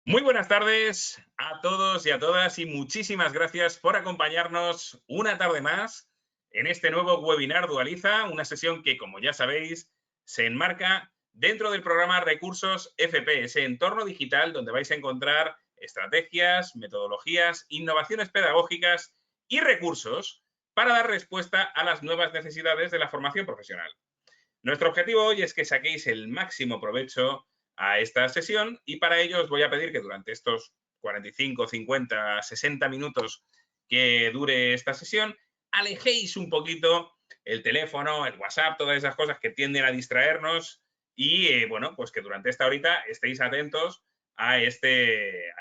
Muy buenas tardes a todos y a todas y muchísimas gracias por acompañarnos una tarde más en este nuevo webinar Dualiza, una sesión que, como ya sabéis, se enmarca dentro del programa Recursos FP, ese entorno digital donde vais a encontrar estrategias, metodologías, innovaciones pedagógicas y recursos para dar respuesta a las nuevas necesidades de la formación profesional. Nuestro objetivo hoy es que saquéis el máximo provecho a esta sesión y para ello os voy a pedir que durante estos 45, 50, 60 minutos que dure esta sesión, alejéis un poquito el teléfono, el WhatsApp, todas esas cosas que tienden a distraernos y, bueno, pues que durante esta horita estéis atentos a este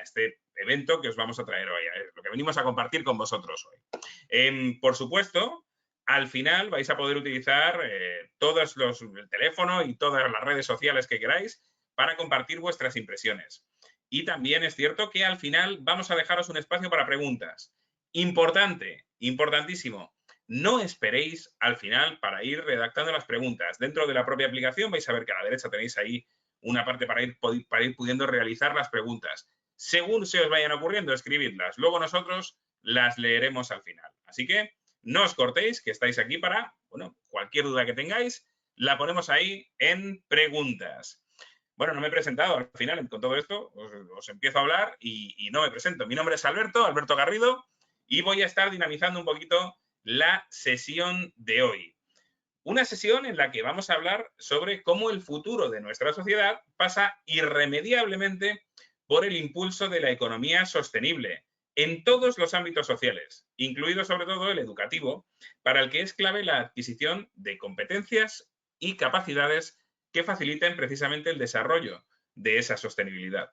evento que os vamos a traer hoy, lo que venimos a compartir con vosotros hoy. Por supuesto, al final vais a poder utilizar el teléfono y todas las redes sociales que queráis para compartir vuestras impresiones. Y también es cierto que al final vamos a dejaros un espacio para preguntas. Importante, importantísimo, no esperéis al final para ir redactando las preguntas. Dentro de la propia aplicación vais a ver que a la derecha tenéis ahí una parte para ir pudiendo realizar las preguntas. Según se os vayan ocurriendo, escribidlas. Luego nosotros las leeremos al final. Así que no os cortéis, que estáis aquí para, bueno, cualquier duda que tengáis, la ponemos ahí en preguntas. Bueno, no me he presentado al final, con todo esto os empiezo a hablar y no me presento. Mi nombre es Alberto Garrido, y voy a estar dinamizando un poquito la sesión de hoy. Una sesión en la que vamos a hablar sobre cómo el futuro de nuestra sociedad pasa irremediablemente por el impulso de la economía sostenible en todos los ámbitos sociales, incluido sobre todo el educativo, para el que es clave la adquisición de competencias y capacidades que faciliten precisamente el desarrollo de esa sostenibilidad.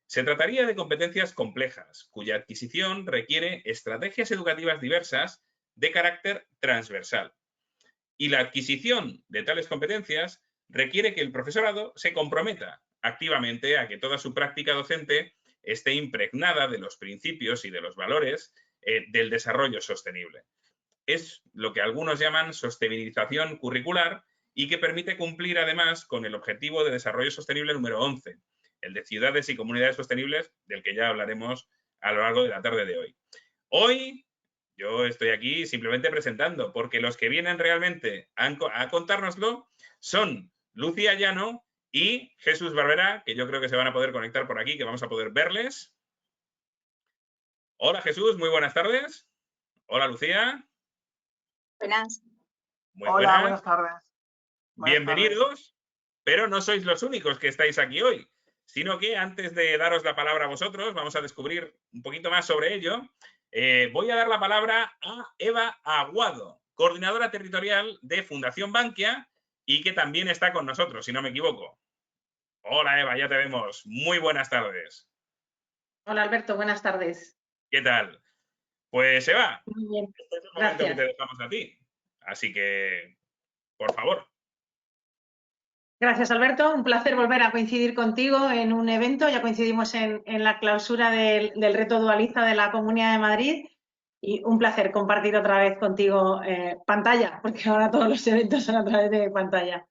Se trataría de competencias complejas, cuya adquisición requiere estrategias educativas diversas de carácter transversal. Y la adquisición de tales competencias requiere que el profesorado se comprometa activamente a que toda su práctica docente esté impregnada de los principios y de los valores del desarrollo sostenible. Es lo que algunos llaman sostenibilización curricular y que permite cumplir además con el objetivo de desarrollo sostenible número 11, el de ciudades y comunidades sostenibles, del que ya hablaremos a lo largo de la tarde de hoy. Hoy yo estoy aquí simplemente presentando, porque los que vienen realmente a contárnoslo son Lucía Llano y Jesús Barbera, que yo creo que se van a poder conectar por aquí, que vamos a poder verles. Hola Jesús, muy buenas tardes. Hola Lucía. Buenas. Muy Hola, buenas tardes. Bienvenidos, pero no sois los únicos que estáis aquí hoy, sino que antes de daros la palabra a vosotros, vamos a descubrir un poquito más sobre ello. Voy a dar la palabra a Eva Aguado, coordinadora territorial de Fundación Bankia y que también está con nosotros, si no me equivoco. Hola Eva, ya te vemos. Muy buenas tardes. Hola Alberto, buenas tardes. ¿Qué tal? Pues Eva, muy bien. Este es el momento que te dejamos a ti. Así que, por favor. Gracias Alberto, un placer volver a coincidir contigo en un evento. Ya coincidimos en la clausura del reto Dualiza de la Comunidad de Madrid y un placer compartir otra vez contigo pantalla, porque ahora todos los eventos son a través de pantalla.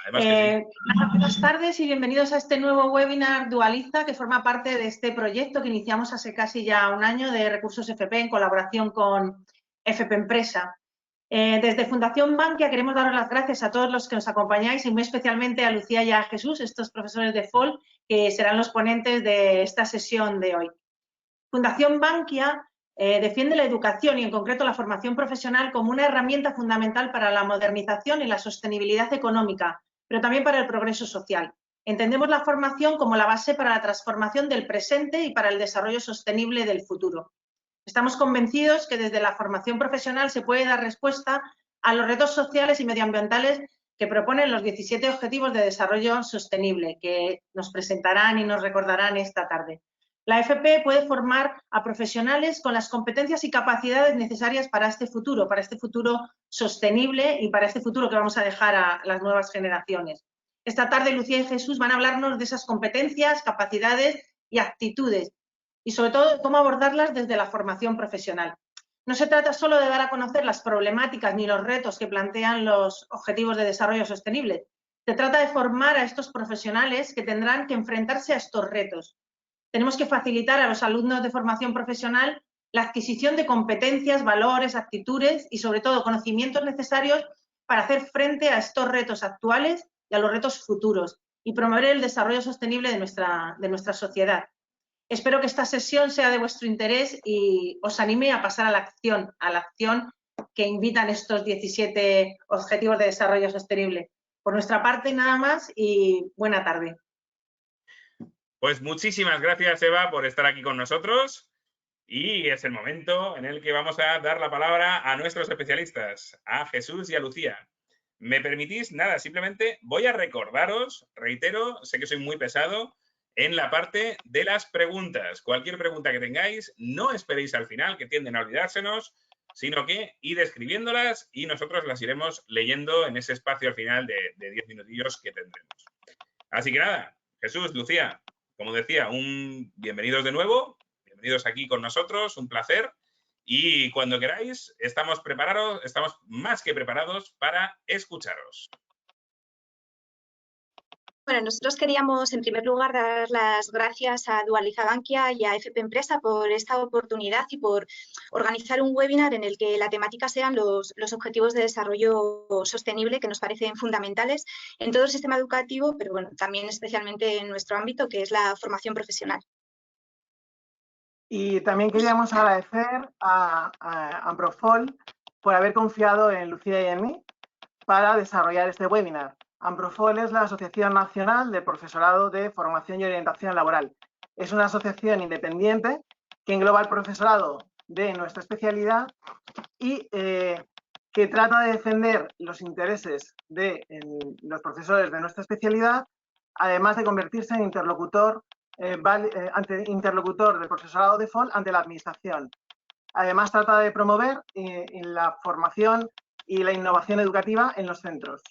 Además que sí. Buenas tardes y bienvenidos a este nuevo webinar Dualiza, que forma parte de este proyecto que iniciamos hace casi ya un año de Recursos FP en colaboración con FP Empresa. Desde Fundación Bankia queremos daros las gracias a todos los que nos acompañáis y muy especialmente a Lucía y a Jesús, estos profesores de FOL, que serán los ponentes de esta sesión de hoy. Fundación Bankia defiende la educación y en concreto la formación profesional como una herramienta fundamental para la modernización y la sostenibilidad económica, pero también para el progreso social. Entendemos la formación como la base para la transformación del presente y para el desarrollo sostenible del futuro. Estamos convencidos que desde la formación profesional se puede dar respuesta a los retos sociales y medioambientales que proponen los 17 Objetivos de Desarrollo Sostenible, que nos presentarán y nos recordarán esta tarde. La FP puede formar a profesionales con las competencias y capacidades necesarias para este futuro sostenible y para este futuro que vamos a dejar a las nuevas generaciones. Esta tarde Lucía y Jesús van a hablarnos de esas competencias, capacidades y actitudes, y sobre todo de cómo abordarlas desde la formación profesional. No se trata solo de dar a conocer las problemáticas ni los retos que plantean los Objetivos de Desarrollo Sostenible. Se trata de formar a estos profesionales que tendrán que enfrentarse a estos retos. tenemos que facilitar a los alumnos de formación profesional la adquisición de competencias, valores, actitudes y, sobre todo, conocimientos necesarios para hacer frente a estos retos actuales y a los retos futuros y promover el desarrollo sostenible de nuestra sociedad. Espero que esta sesión sea de vuestro interés y os anime a pasar a la acción que invitan estos 17 Objetivos de Desarrollo Sostenible. Por nuestra parte, nada más y buena tarde. Pues muchísimas gracias, Eva, por estar aquí con nosotros. Y es el momento en el que vamos a dar la palabra a nuestros especialistas, a Jesús y a Lucía. ¿Me permitís? Nada, simplemente voy a recordaros, reitero, sé que soy muy pesado, en la parte de las preguntas. Cualquier pregunta que tengáis, no esperéis al final, que tienden a olvidársenos, sino que id escribiéndolas y nosotros las iremos leyendo en ese espacio al final de 10 minutillos que tendremos. Así que nada, Jesús, Lucía, como decía, bienvenidos de nuevo. Bienvenidos aquí con nosotros, un placer. Y cuando queráis, estamos preparados, estamos más que preparados para escucharos. Bueno, nosotros queríamos, en primer lugar, dar las gracias a Dualiza Bankia y a FP Empresa por esta oportunidad y por organizar un webinar en el que la temática sean los objetivos de desarrollo sostenible, que nos parecen fundamentales en todo el sistema educativo, pero bueno, también especialmente en nuestro ámbito, que es la formación profesional. Y también queríamos agradecer a Amprofol por haber confiado en Lucía y en mí para desarrollar este webinar. Amprofol es la Asociación Nacional de Profesorado de Formación y Orientación Laboral. Es una asociación independiente que engloba el profesorado de nuestra especialidad y que trata de defender los intereses de los profesores de nuestra especialidad, además de convertirse en interlocutor del profesorado de FOL ante la administración. Además, trata de promover la formación y la innovación educativa en los centros.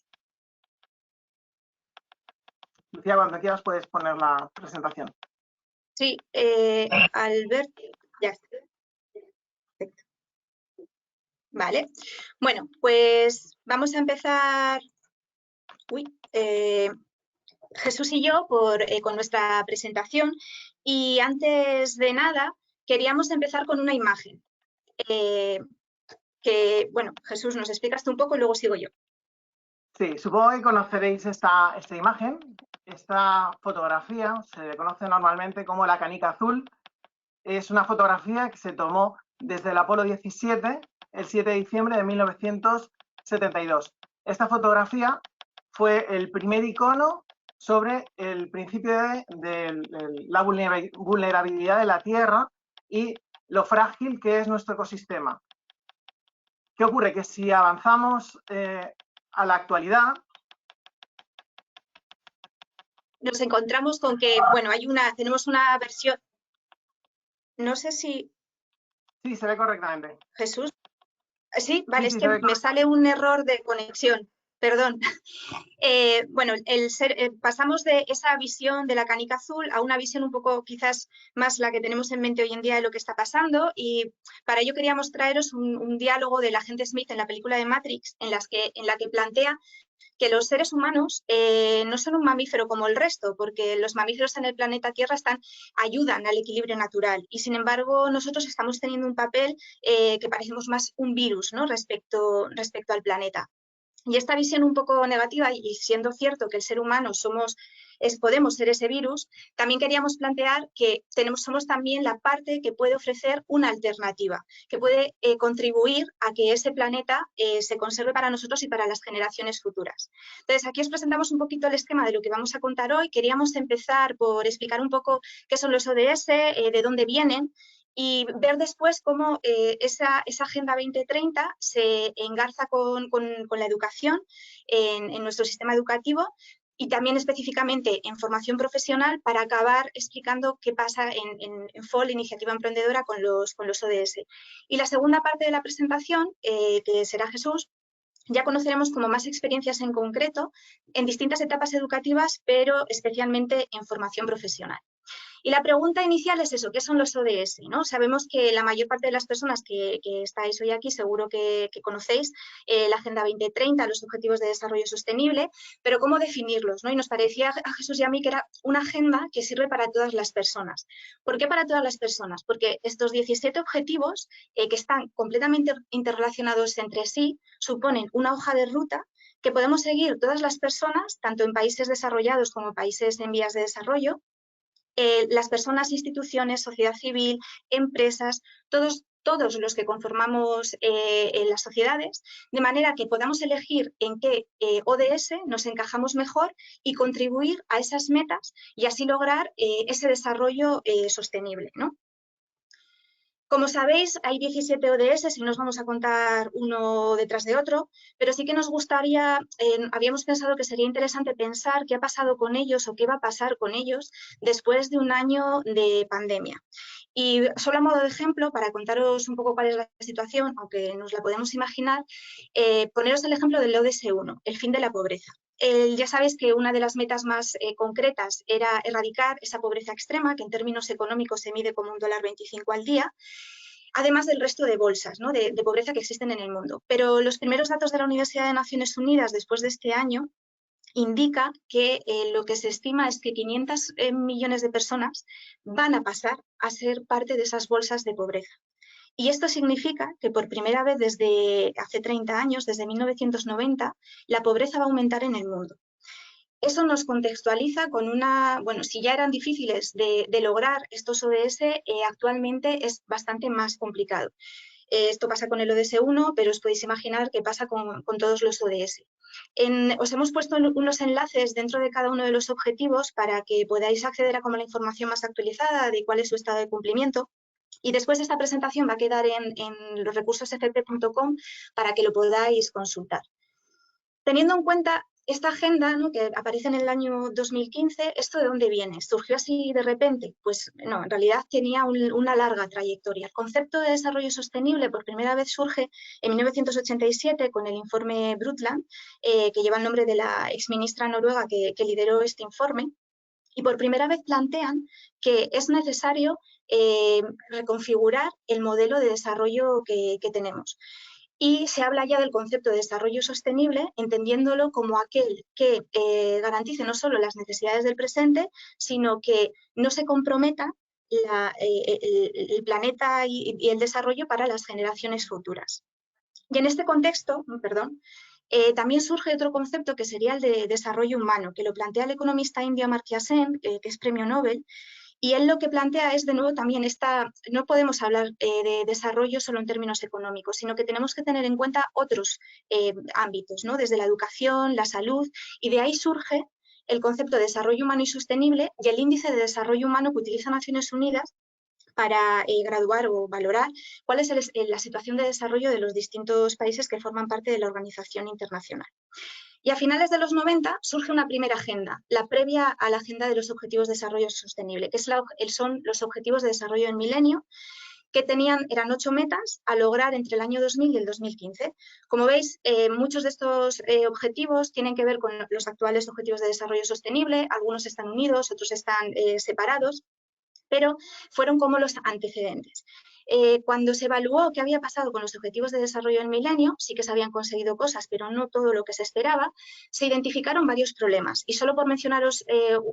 Lucía, cuando quieras puedes poner la presentación. Sí, Albert, ya está. Perfecto. Vale, bueno, pues vamos a empezar. Jesús y yo con nuestra presentación, y antes de nada queríamos empezar con una imagen que, bueno, Jesús, nos explicas tú un poco y luego sigo yo. Sí, supongo que conoceréis esta imagen. Esta fotografía se le conoce normalmente como la canica azul. Es una fotografía que se tomó desde el Apolo 17, el 7 de diciembre de 1972. Esta fotografía fue el primer icono sobre el principio de la vulnerabilidad de la Tierra y lo frágil que es nuestro ecosistema. ¿Qué ocurre? Que si avanzamos a la actualidad, nos encontramos con que, bueno, tenemos una versión, no sé si... Sí, se ve correctamente. Jesús. Sí, vale, sí, es que me sale un error de conexión, perdón. Bueno, pasamos de esa visión de la canica azul a una visión un poco quizás más la que tenemos en mente hoy en día de lo que está pasando, y para ello queríamos traeros un diálogo del agente Smith en la película de Matrix, en la que plantea que los seres humanos no son un mamífero como el resto, porque los mamíferos en el planeta Tierra ayudan al equilibrio natural, y sin embargo nosotros estamos teniendo un papel que parecemos más un virus, ¿no? respecto al planeta. Y esta visión un poco negativa, y siendo cierto que el ser humano podemos ser ese virus, también queríamos plantear que somos también la parte que puede ofrecer una alternativa, que puede contribuir a que ese planeta se conserve para nosotros y para las generaciones futuras. Entonces, aquí os presentamos un poquito el esquema de lo que vamos a contar hoy. Queríamos empezar por explicar un poco qué son los ODS, de dónde vienen, y ver después cómo esa Agenda 2030 se engarza con la educación en nuestro sistema educativo, y también específicamente en formación profesional, para acabar explicando qué pasa en FOL, Iniciativa Emprendedora, con los ODS. Y la segunda parte de la presentación, que será Jesús, ya conoceremos como más experiencias en concreto en distintas etapas educativas, pero especialmente en formación profesional. Y la pregunta inicial es eso, ¿qué son los ODS? ¿No? Sabemos que la mayor parte de las personas que estáis hoy aquí seguro que conocéis la Agenda 2030, los Objetivos de Desarrollo Sostenible, pero ¿cómo definirlos? ¿No? Y nos parecía a Jesús y a mí que era una agenda que sirve para todas las personas. ¿Por qué para todas las personas? Porque estos 17 objetivos que están completamente interrelacionados entre sí suponen una hoja de ruta que podemos seguir todas las personas, tanto en países desarrollados como países en vías de desarrollo, las personas, instituciones, sociedad civil, empresas, todos los que conformamos en las sociedades, de manera que podamos elegir en qué ODS nos encajamos mejor y contribuir a esas metas y así lograr ese desarrollo sostenible, ¿no? Como sabéis, hay 17 ODS y nos vamos a contar uno detrás de otro, pero sí que nos gustaría, habíamos pensado que sería interesante pensar qué ha pasado con ellos o qué va a pasar con ellos después de un año de pandemia. Y solo a modo de ejemplo, para contaros un poco cuál es la situación, aunque nos la podemos imaginar, poneros el ejemplo del ODS 1, el fin de la pobreza. Ya sabéis que una de las metas más concretas era erradicar esa pobreza extrema, que en términos económicos se mide como $1,25 al día, además del resto de bolsas, ¿no? de pobreza que existen en el mundo. Pero los primeros datos de la Universidad de Naciones Unidas después de este año indica que lo que se estima es que 500 millones de personas van a pasar a ser parte de esas bolsas de pobreza. Y esto significa que por primera vez desde hace 30 años, desde 1990, la pobreza va a aumentar en el mundo. Eso nos contextualiza con una, bueno, si ya eran difíciles de lograr estos ODS, actualmente es bastante más complicado. Esto pasa con el ODS 1, pero os podéis imaginar qué pasa con todos los ODS. Os hemos puesto unos enlaces dentro de cada uno de los objetivos para que podáis acceder a como la información más actualizada de cuál es su estado de cumplimiento. Y después esta presentación va a quedar en los recursosfp.com para que lo podáis consultar. Teniendo en cuenta esta agenda, ¿no?, que aparece en el año 2015, ¿esto de dónde viene? ¿Surgió así de repente? Pues no, en realidad tenía una larga trayectoria. El concepto de desarrollo sostenible por primera vez surge en 1987 con el informe Brundtland, que lleva el nombre de la exministra noruega que lideró este informe, y por primera vez plantean que es necesario reconfigurar el modelo de desarrollo que tenemos. Y se habla ya del concepto de desarrollo sostenible, entendiéndolo como aquel que garantice no solo las necesidades del presente, sino que no se comprometa el planeta y el desarrollo para las generaciones futuras. Y en este contexto, también surge otro concepto que sería el de desarrollo humano, que lo plantea el economista indio Amartya Sen, que es premio Nobel. Y él lo que plantea es, de nuevo, también no podemos hablar de desarrollo solo en términos económicos, sino que tenemos que tener en cuenta otros ámbitos, ¿no? Desde la educación, la salud, y de ahí surge el concepto de desarrollo humano y sostenible y el índice de desarrollo humano que utiliza Naciones Unidas para graduar o valorar cuál es la situación de desarrollo de los distintos países que forman parte de la organización internacional. Y a finales de los 90 surge una primera agenda, la previa a la agenda de los Objetivos de Desarrollo Sostenible, que son los Objetivos de Desarrollo del Milenio, que eran 8 metas a lograr entre el año 2000 y el 2015. Como veis, muchos de estos objetivos tienen que ver con los actuales Objetivos de Desarrollo Sostenible, algunos están unidos, otros están separados, pero fueron como los antecedentes. Cuando se evaluó qué había pasado con los Objetivos de Desarrollo del Milenio, sí que se habían conseguido cosas, pero no todo lo que se esperaba, se identificaron varios problemas. Y solo por mencionaros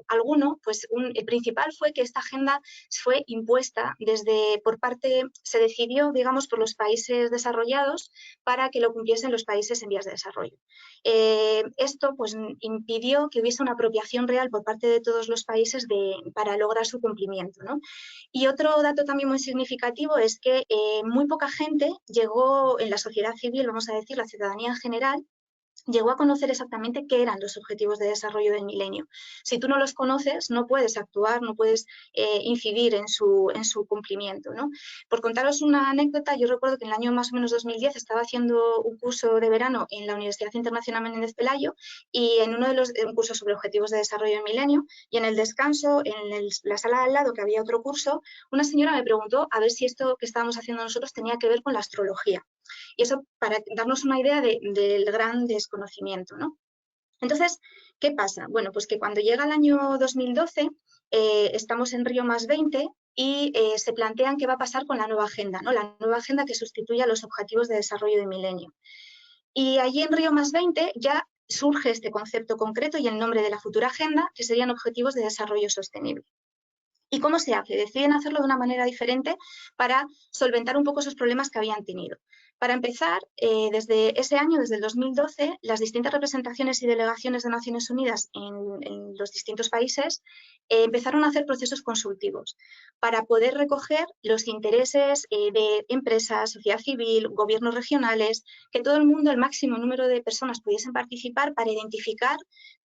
alguno, pues el principal fue que esta agenda fue impuesta se decidió, digamos, por los países desarrollados para que lo cumpliesen los países en vías de desarrollo. Esto pues impidió que hubiese una apropiación real por parte de todos los países para lograr su cumplimiento, ¿no? Y otro dato también muy significativo es que muy poca gente llegó en la sociedad civil, vamos a decir, la ciudadanía en general, llegó a conocer exactamente qué eran los Objetivos de Desarrollo del Milenio. Si tú no los conoces, no puedes actuar, no puedes incidir en su cumplimiento, ¿no? Por contaros una anécdota, yo recuerdo que en el año más o menos 2010 estaba haciendo un curso de verano en la Universidad Internacional Menéndez Pelayo y en un curso sobre Objetivos de Desarrollo del Milenio, y en el descanso, en la sala de al lado, que había otro curso, una señora me preguntó a ver si esto que estábamos haciendo nosotros tenía que ver con la astrología. Y eso para darnos una idea del gran desconocimiento, ¿no? Entonces, ¿qué pasa? Bueno, pues que cuando llega el año 2012, estamos en Rio+20 y se plantean qué va a pasar con la nueva agenda, ¿no? La nueva agenda que sustituye a los Objetivos de Desarrollo de Milenio. Y allí en Rio+20 ya surge este concepto concreto y el nombre de la futura agenda, que serían Objetivos de Desarrollo Sostenible. ¿Y cómo se hace? Deciden hacerlo de una manera diferente para solventar un poco esos problemas que habían tenido. Para empezar, desde ese año, desde el 2012, las distintas representaciones y delegaciones de Naciones Unidas en los distintos países empezaron a hacer procesos consultivos para poder recoger los intereses de empresas, sociedad civil, gobiernos regionales, que todo el mundo, el máximo número de personas pudiesen participar para identificar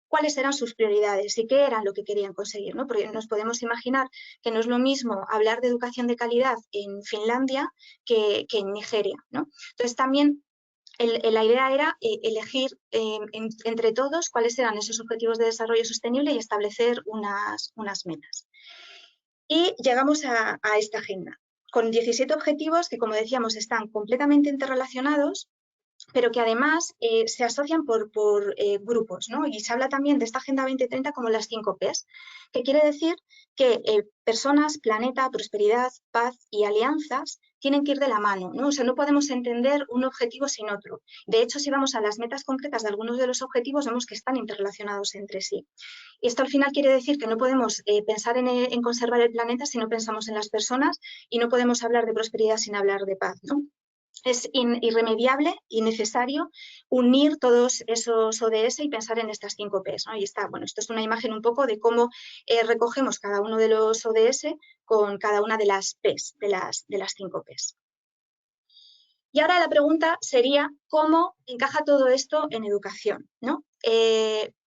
cuáles eran sus prioridades y qué eran lo que querían conseguir, ¿no? Porque nos podemos imaginar que no es lo mismo hablar de educación de calidad en Finlandia que en Nigeria, ¿no? Entonces también la idea era elegir entre todos cuáles eran esos objetivos de desarrollo sostenible y establecer unas metas. Y llegamos a esta agenda, con 17 objetivos que, como decíamos, están completamente interrelacionados, pero que además se asocian por grupos, ¿no? Y se habla también de esta Agenda 2030 como las 5 Ps, que quiere decir que personas, planeta, prosperidad, paz y alianzas tienen que ir de la mano, ¿no? O sea, no podemos entender un objetivo sin otro. De hecho, si vamos a las metas concretas de algunos de los objetivos, vemos que están interrelacionados entre sí. Y esto al final quiere decir que no podemos pensar en conservar el planeta si no pensamos en las personas, y no podemos hablar de prosperidad sin hablar de paz, ¿no? Es irremediable y necesario unir todos esos ODS y pensar en estas 5 Ps, ¿no? Y está, bueno, esto es una imagen un poco de cómo recogemos cada uno de los ODS con cada una de las Ps, de las 5 Ps. Y ahora la pregunta sería, ¿cómo encaja todo esto en educación, ¿no?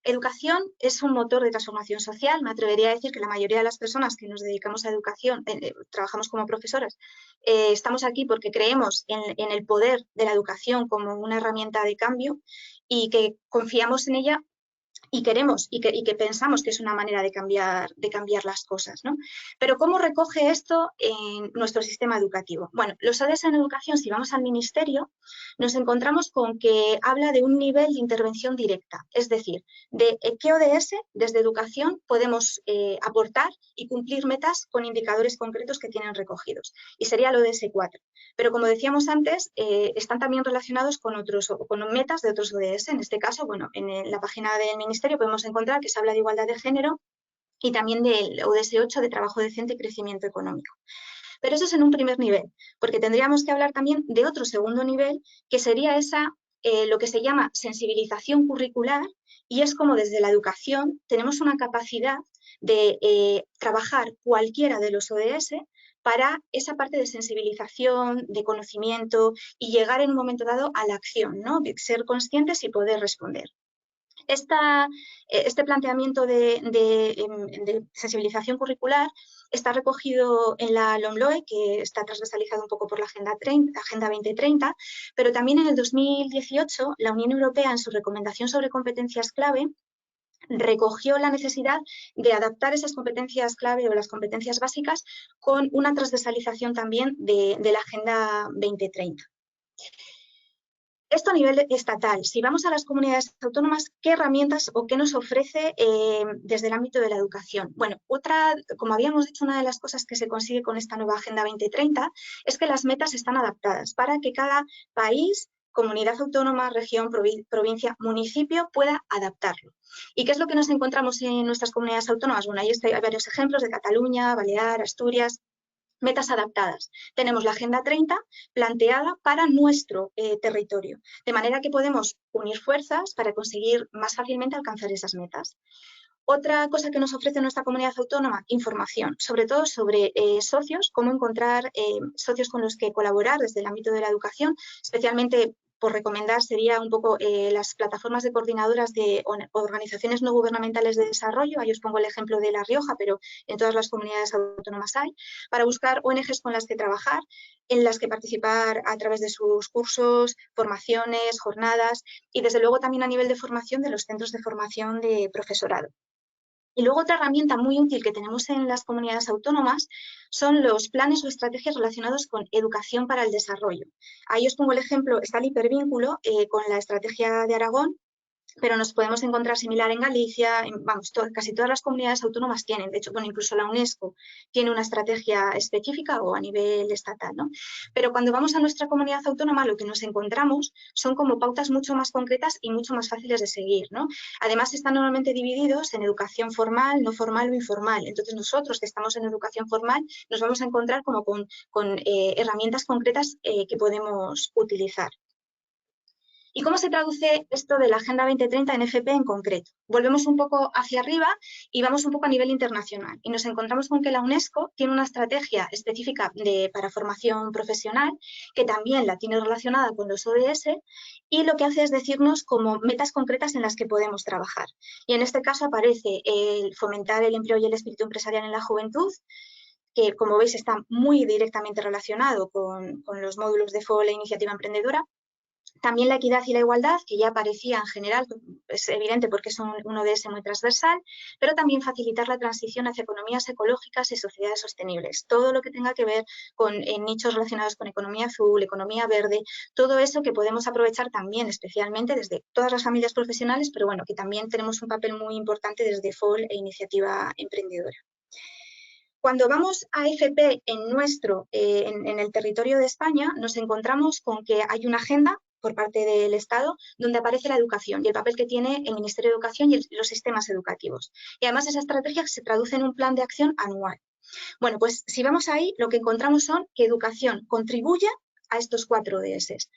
Educación es un motor de transformación social. Me atrevería a decir que la mayoría de las personas que nos dedicamos a educación, trabajamos como profesoras, estamos aquí porque creemos en el poder de la educación como una herramienta de cambio y que confiamos en ella y queremos y que pensamos que es una manera de cambiar las cosas, ¿no? Pero ¿cómo recoge esto en nuestro sistema educativo? Bueno, los ODS en educación, si vamos al ministerio, nos encontramos con que habla de un nivel de intervención directa, es decir, de qué ODS desde educación podemos aportar y cumplir metas con indicadores concretos que tienen recogidos, y sería el ODS 4. Pero como decíamos antes, están también relacionados con metas de otros ODS. En este caso, bueno, en la página del ministerio podemos encontrar que se habla de igualdad de género y también del ODS 8 de trabajo decente y crecimiento económico. Pero eso es en un primer nivel, porque tendríamos que hablar también de otro segundo nivel, que sería lo que se llama sensibilización curricular, y es como desde la educación tenemos una capacidad de trabajar cualquiera de los ODS para esa parte de sensibilización, de conocimiento y llegar en un momento dado a la acción, ¿no? Ser conscientes y poder responder. Este planteamiento de sensibilización curricular está recogido en la LOMLOE, que está transversalizado un poco por la Agenda 2030, pero también en el 2018 la Unión Europea, en su recomendación sobre competencias clave, recogió la necesidad de adaptar esas competencias clave o las competencias básicas con una transversalización también de la Agenda 2030. Esto a nivel estatal. Si vamos a las comunidades autónomas, ¿qué herramientas o qué nos ofrece desde el ámbito de la educación? Bueno, como habíamos dicho, una de las cosas que se consigue con esta nueva Agenda 2030 es que las metas están adaptadas para que cada país, comunidad autónoma, región, provincia, municipio pueda adaptarlo. ¿Y qué es lo que nos encontramos en nuestras comunidades autónomas? Bueno, ahí hay varios ejemplos de Cataluña, Balear, Asturias. Metas adaptadas. Tenemos la Agenda 30 planteada para nuestro territorio, de manera que podemos unir fuerzas para conseguir más fácilmente alcanzar esas metas. Otra cosa que nos ofrece nuestra comunidad autónoma, información, sobre todo sobre socios, cómo encontrar socios con los que colaborar desde el ámbito de la educación, especialmente por recomendar sería un poco las plataformas de coordinadoras de organizaciones no gubernamentales de desarrollo. Ahí os pongo el ejemplo de La Rioja, pero en todas las comunidades autónomas hay, para buscar ONGs con las que trabajar, en las que participar a través de sus cursos, formaciones, jornadas y desde luego también a nivel de formación de los centros de formación de profesorado. Y luego otra herramienta muy útil que tenemos en las comunidades autónomas son los planes o estrategias relacionados con educación para el desarrollo. Ahí os pongo el ejemplo, está el hipervínculo con la estrategia de Aragón, pero nos podemos encontrar similar en Galicia, vamos, casi todas las comunidades autónomas tienen, de hecho, bueno, incluso la UNESCO tiene una estrategia específica o a nivel estatal, ¿no? Pero cuando vamos a nuestra comunidad autónoma, lo que nos encontramos son como pautas mucho más concretas y mucho más fáciles de seguir, ¿no? Además, están normalmente divididos en educación formal, no formal o informal. Entonces, nosotros que estamos en educación formal, nos vamos a encontrar como con herramientas concretas que podemos utilizar. ¿Y cómo se traduce esto de la Agenda 2030 en FP en concreto? Volvemos un poco hacia arriba y vamos un poco a nivel internacional. Y nos encontramos con que la UNESCO tiene una estrategia específica para formación profesional, que también la tiene relacionada con los ODS, y lo que hace es decirnos como metas concretas en las que podemos trabajar. Y en este caso aparece el fomentar el empleo y el espíritu empresarial en la juventud, que como veis está muy directamente relacionado con los módulos de FOL e Iniciativa Emprendedora. También la equidad y la igualdad, que ya aparecía en general, es evidente porque es un ODS muy transversal, pero también facilitar la transición hacia economías ecológicas y sociedades sostenibles. Todo lo que tenga que ver con nichos relacionados con economía azul, economía verde, todo eso que podemos aprovechar también especialmente desde todas las familias profesionales, pero bueno, que también tenemos un papel muy importante desde FOL e Iniciativa Emprendedora. Cuando vamos a FP en el territorio de España, nos encontramos con que hay una agenda por parte del Estado, donde aparece la educación y el papel que tiene el Ministerio de Educación y los sistemas educativos. Y además esa estrategia se traduce en un plan de acción anual. Bueno, pues si vamos ahí, lo que encontramos son que educación contribuye a estos 4 ODS.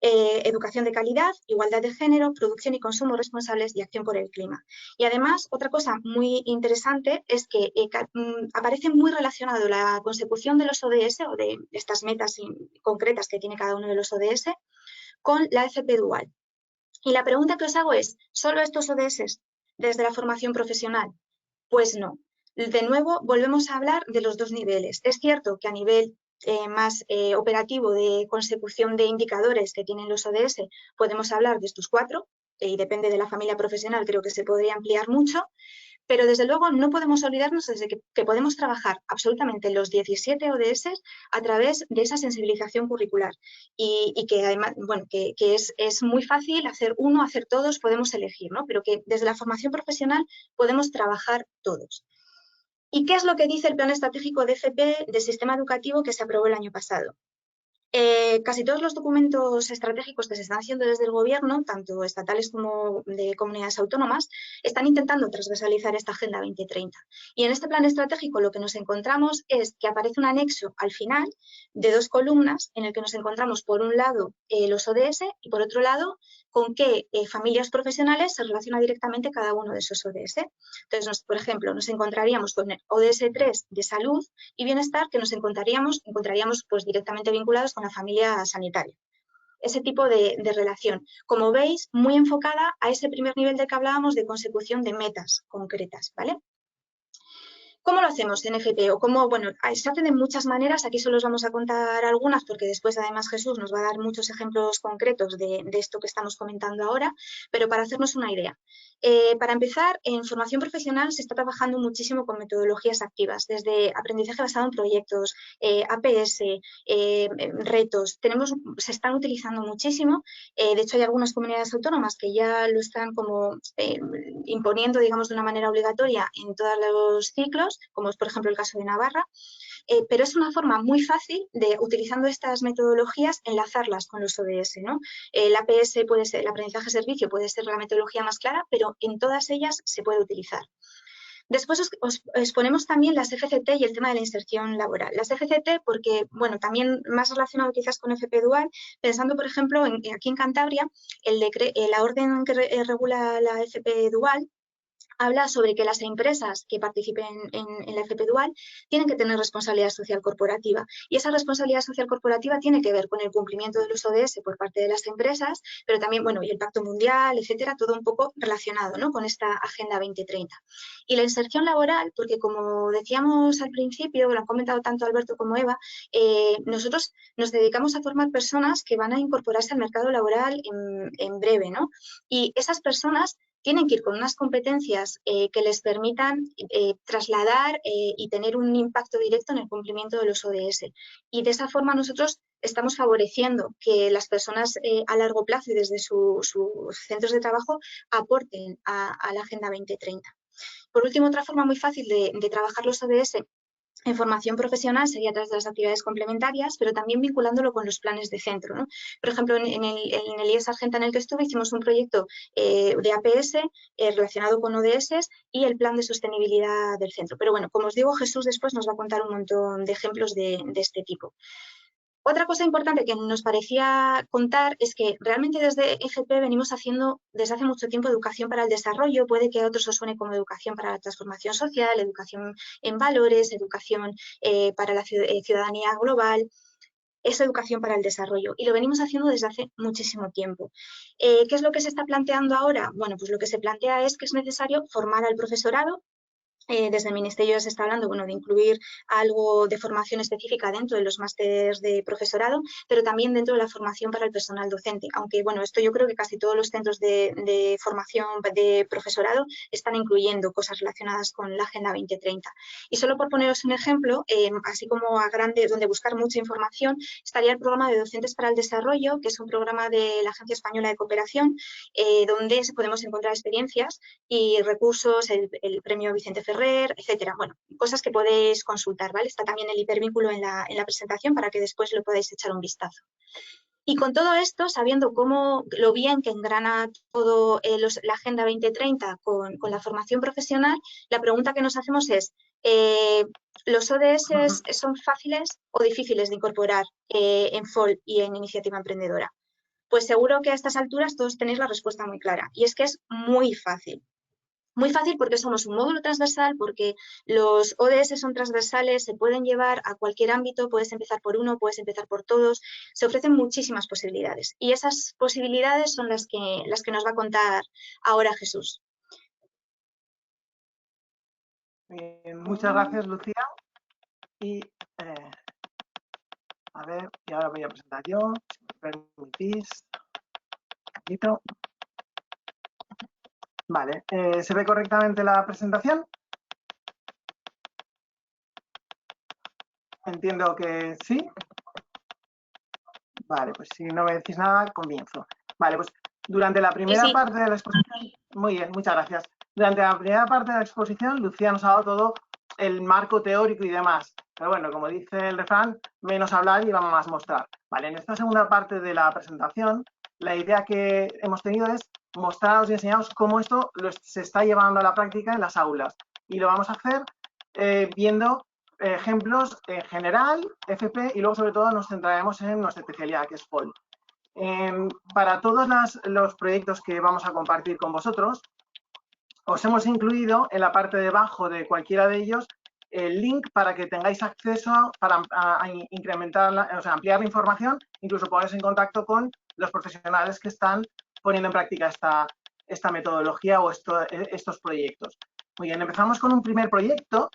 Educación de calidad, igualdad de género, producción y consumo responsables y acción por el clima. Y además, otra cosa muy interesante es que aparece muy relacionado la consecución de los ODS o de estas metas concretas que tiene cada uno de los ODS con la FP Dual. Y la pregunta que os hago es, ¿solo estos ODS desde la formación profesional? Pues no. De nuevo, volvemos a hablar de los 2 niveles. Es cierto que a nivel más operativo de consecución de indicadores que tienen los ODS, podemos hablar de estos 4, y depende de la familia profesional, creo que se podría ampliar mucho, pero desde luego no podemos olvidarnos de que podemos trabajar absolutamente los 17 ODS a través de esa sensibilización curricular y que además, bueno, que es muy fácil hacer uno, hacer todos, podemos elegir, ¿no? Pero que desde la formación profesional podemos trabajar todos. ¿Y qué es lo que dice el Plan Estratégico de FP del Sistema Educativo que se aprobó el año pasado? Casi todos los documentos estratégicos que se están haciendo desde el Gobierno, tanto estatales como de comunidades autónomas, están intentando transversalizar esta Agenda 2030. Y en este plan estratégico lo que nos encontramos es que aparece un anexo al final de 2 columnas en el que nos encontramos por un lado los ODS y por otro lado con qué familias profesionales se relaciona directamente cada uno de esos ODS. Entonces, por ejemplo, nos encontraríamos con el ODS 3 de salud y bienestar que nos encontraríamos pues directamente vinculados con la familia sanitaria. Ese tipo de relación. Como veis, muy enfocada a ese primer nivel del que hablábamos de consecución de metas concretas, ¿vale? ¿Cómo lo hacemos en FP? O cómo, bueno, se hacen de muchas maneras, aquí solo os vamos a contar algunas porque después además Jesús nos va a dar muchos ejemplos concretos de esto que estamos comentando ahora, pero para hacernos una idea. Para empezar, en formación profesional se está trabajando muchísimo con metodologías activas, desde aprendizaje basado en proyectos, APS, retos, se están utilizando muchísimo. De hecho, hay algunas comunidades autónomas que ya lo están como imponiendo, digamos, de una manera obligatoria en todos los ciclos, como es, por ejemplo, el caso de Navarra. Pero es una forma muy fácil de, utilizando estas metodologías, enlazarlas con los ODS, ¿no? El APS puede ser, el aprendizaje servicio puede ser la metodología más clara, pero en todas ellas se puede utilizar. Después os ponemos también las FCT y el tema de la inserción laboral. Las FCT porque, bueno, también más relacionado quizás con FP Dual, pensando, por ejemplo, aquí en Cantabria, la orden que regula la FP Dual habla sobre que las empresas que participen en la FP Dual tienen que tener responsabilidad social corporativa y esa responsabilidad social corporativa tiene que ver con el cumplimiento de los ODS por parte de las empresas, pero también, bueno, y el Pacto Mundial, etcétera, todo un poco relacionado, ¿no?, con esta Agenda 2030. Y la inserción laboral, porque como decíamos al principio, lo han comentado tanto Alberto como Eva, nosotros nos dedicamos a formar personas que van a incorporarse al mercado laboral en breve, ¿no? Y esas personas tienen que ir con unas competencias que les permitan trasladar y tener un impacto directo en el cumplimiento de los ODS. Y de esa forma nosotros estamos favoreciendo que las personas a largo plazo y desde sus centros de trabajo aporten a la Agenda 2030. Por último, otra forma muy fácil de trabajar los ODS en formación profesional sería a través de las actividades complementarias, pero también vinculándolo con los planes de centro, ¿no? Por ejemplo, en el IES Argenta en el que estuve hicimos un proyecto de APS relacionado con ODS y el plan de sostenibilidad del centro. Pero bueno, como os digo, Jesús después nos va a contar un montón de ejemplos de este tipo. Otra cosa importante que nos parecía contar es que realmente desde FP venimos haciendo desde hace mucho tiempo educación para el desarrollo, puede que a otros os suene como educación para la transformación social, educación en valores, educación para la ciudadanía global, es educación para el desarrollo y lo venimos haciendo desde hace muchísimo tiempo. ¿Qué es lo que se está planteando ahora? Bueno, pues lo que se plantea es que es necesario formar al profesorado. Desde el Ministerio se está hablando, bueno, de incluir algo de formación específica dentro de los másteres de profesorado, pero también dentro de la formación para el personal docente. Aunque, bueno, esto yo creo que casi todos los centros de formación de profesorado están incluyendo cosas relacionadas con la Agenda 2030. Y solo por poneros un ejemplo, así como a grande, donde buscar mucha información, estaría el programa de Docentes para el Desarrollo, que es un programa de la Agencia Española de Cooperación, donde podemos encontrar experiencias y recursos, el premio Vicente Ferrer, etcétera. Bueno, cosas que podéis consultar, ¿vale? Está también el hipervínculo en la presentación para que después lo podáis echar un vistazo. Y con todo esto, sabiendo cómo lo bien que engrana todo la Agenda 2030 con la formación profesional, la pregunta que nos hacemos es, ¿los ODS son fáciles o difíciles de incorporar en FOL y en Iniciativa Emprendedora? Pues seguro que a estas alturas todos tenéis la respuesta muy clara, y es que es muy fácil. Muy fácil porque somos un módulo transversal, porque los ODS son transversales, se pueden llevar a cualquier ámbito, puedes empezar por uno, puedes empezar por todos, se ofrecen muchísimas posibilidades y esas posibilidades son las que nos va a contar ahora Jesús. Muchas gracias, Lucía. Y a ver, y ahora voy a presentar yo, si me permitís. Un poquito. Vale, ¿se ve correctamente la presentación? Entiendo que sí. Vale, pues si no me decís nada, comienzo. Vale, pues durante la primera parte de la exposición... Muy bien, muchas gracias. Durante la primera parte de la exposición, Lucía nos ha dado todo el marco teórico y demás. Pero bueno, como dice el refrán, menos hablar y vamos más mostrar. Vale, en esta segunda parte de la presentación, la idea que hemos tenido es mostraros y enseñaros cómo esto se está llevando a la práctica en las aulas. Y lo vamos a hacer viendo ejemplos en general, FP, y luego sobre todo nos centraremos en nuestra especialidad, que es FOL. Para todos los proyectos que vamos a compartir con vosotros, os hemos incluido en la parte de abajo de cualquiera de ellos el link para que tengáis acceso para incrementar, o sea, ampliar la información, incluso poneros en contacto con los profesionales que están poniendo en práctica esta metodología o estos proyectos. Muy bien, empezamos con un primer proyecto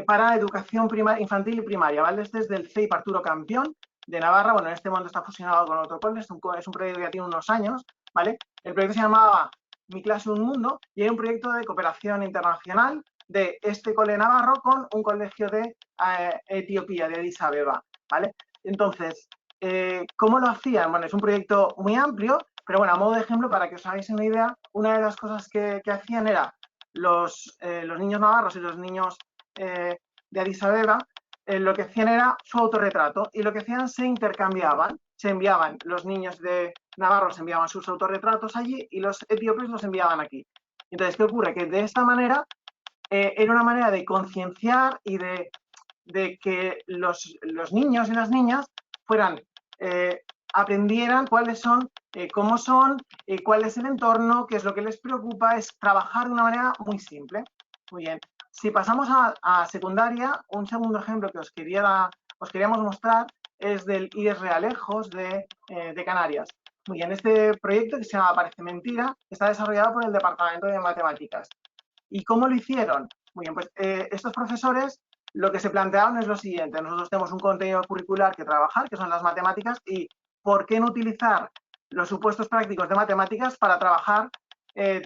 para educación infantil y primaria, ¿vale? Este es del CEIP Arturo Campión de Navarra. Bueno, en este momento está fusionado con otro cole, es un proyecto que ya tiene unos años, ¿vale? El proyecto se llamaba Mi clase, un mundo, y hay un proyecto de cooperación internacional de este cole navarro con un colegio de Etiopía, de Addis Abeba, ¿vale? Entonces, ¿cómo lo hacían? Bueno, es un proyecto muy amplio, pero bueno, a modo de ejemplo, para que os hagáis una idea, una de las cosas que hacían era los niños navarros y los niños de Addis Abeba, lo que hacían era su autorretrato, y lo que hacían se intercambiaban, se enviaban, los niños de navarros enviaban sus autorretratos allí y los etíopes los enviaban aquí. Entonces, ¿qué ocurre? Que de esta manera era una manera de concienciar y de que los niños y las niñas aprendieran cuáles son, cómo son, cuál es el entorno, qué es lo que les preocupa, es trabajar de una manera muy simple. Muy bien. Si pasamos a secundaria, un segundo ejemplo que os queríamos mostrar es del IES Realejos de Canarias. Muy bien, este proyecto, que se llama Parece Mentira, está desarrollado por el Departamento de Matemáticas. ¿Y cómo lo hicieron? Muy bien, pues estos profesores lo que se plantearon es lo siguiente: nosotros tenemos un contenido curricular que trabajar, que son las matemáticas, y ¿por qué no utilizar los supuestos prácticos de matemáticas para trabajar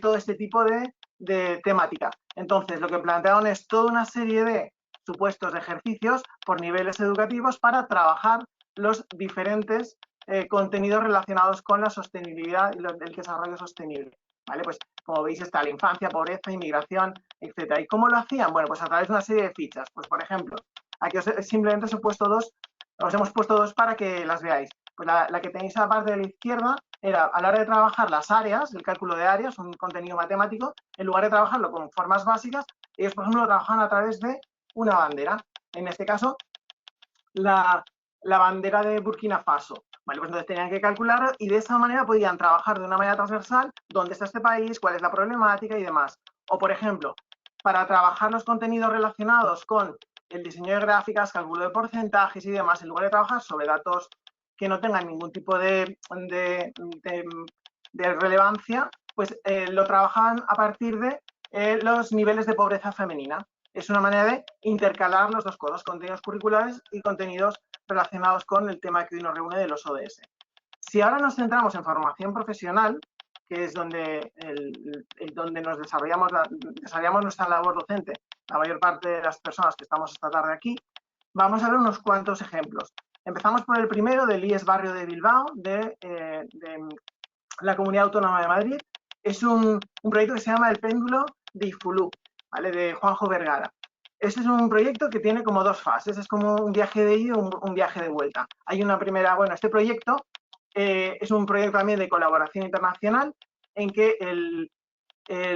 todo este tipo de temática. Entonces, lo que plantearon es toda una serie de supuestos ejercicios por niveles educativos para trabajar los diferentes contenidos relacionados con la sostenibilidad y el desarrollo sostenible. ¿Vale? Pues como veis está la infancia, pobreza, inmigración, etcétera. ¿Y cómo lo hacían? Bueno, pues a través de una serie de fichas. Pues por ejemplo, aquí simplemente os hemos puesto dos para que las veáis. Pues la que tenéis a la parte de la izquierda era, a la hora de trabajar las áreas, el cálculo de áreas, un contenido matemático, en lugar de trabajarlo con formas básicas, ellos, por ejemplo, lo trabajan a través de una bandera. En este caso, la bandera de Burkina Faso. Vale, pues entonces tenían que calcular y de esa manera podían trabajar de una manera transversal dónde está este país, cuál es la problemática y demás. O, por ejemplo, para trabajar los contenidos relacionados con el diseño de gráficas, cálculo de porcentajes y demás, en lugar de trabajar sobre datos que no tengan ningún tipo de relevancia, pues lo trabajan a partir de los niveles de pobreza femenina. Es una manera de intercalar las dos cosas, contenidos curriculares y contenidos relacionados con el tema que hoy nos reúne de los ODS. Si ahora nos centramos en formación profesional, que es donde nos desarrollamos nuestra labor docente, la mayor parte de las personas que estamos esta tarde aquí, vamos a ver unos cuantos ejemplos. Empezamos por el primero del IES Barrio de Bilbao, de la Comunidad Autónoma de Madrid. Es un proyecto que se llama El péndulo de Ifulú, ¿vale? De Juanjo Vergara. Este es un proyecto que tiene como dos fases, es como un viaje de ida y un viaje de vuelta. Hay una primera, bueno, este proyecto es un proyecto también de colaboración internacional en que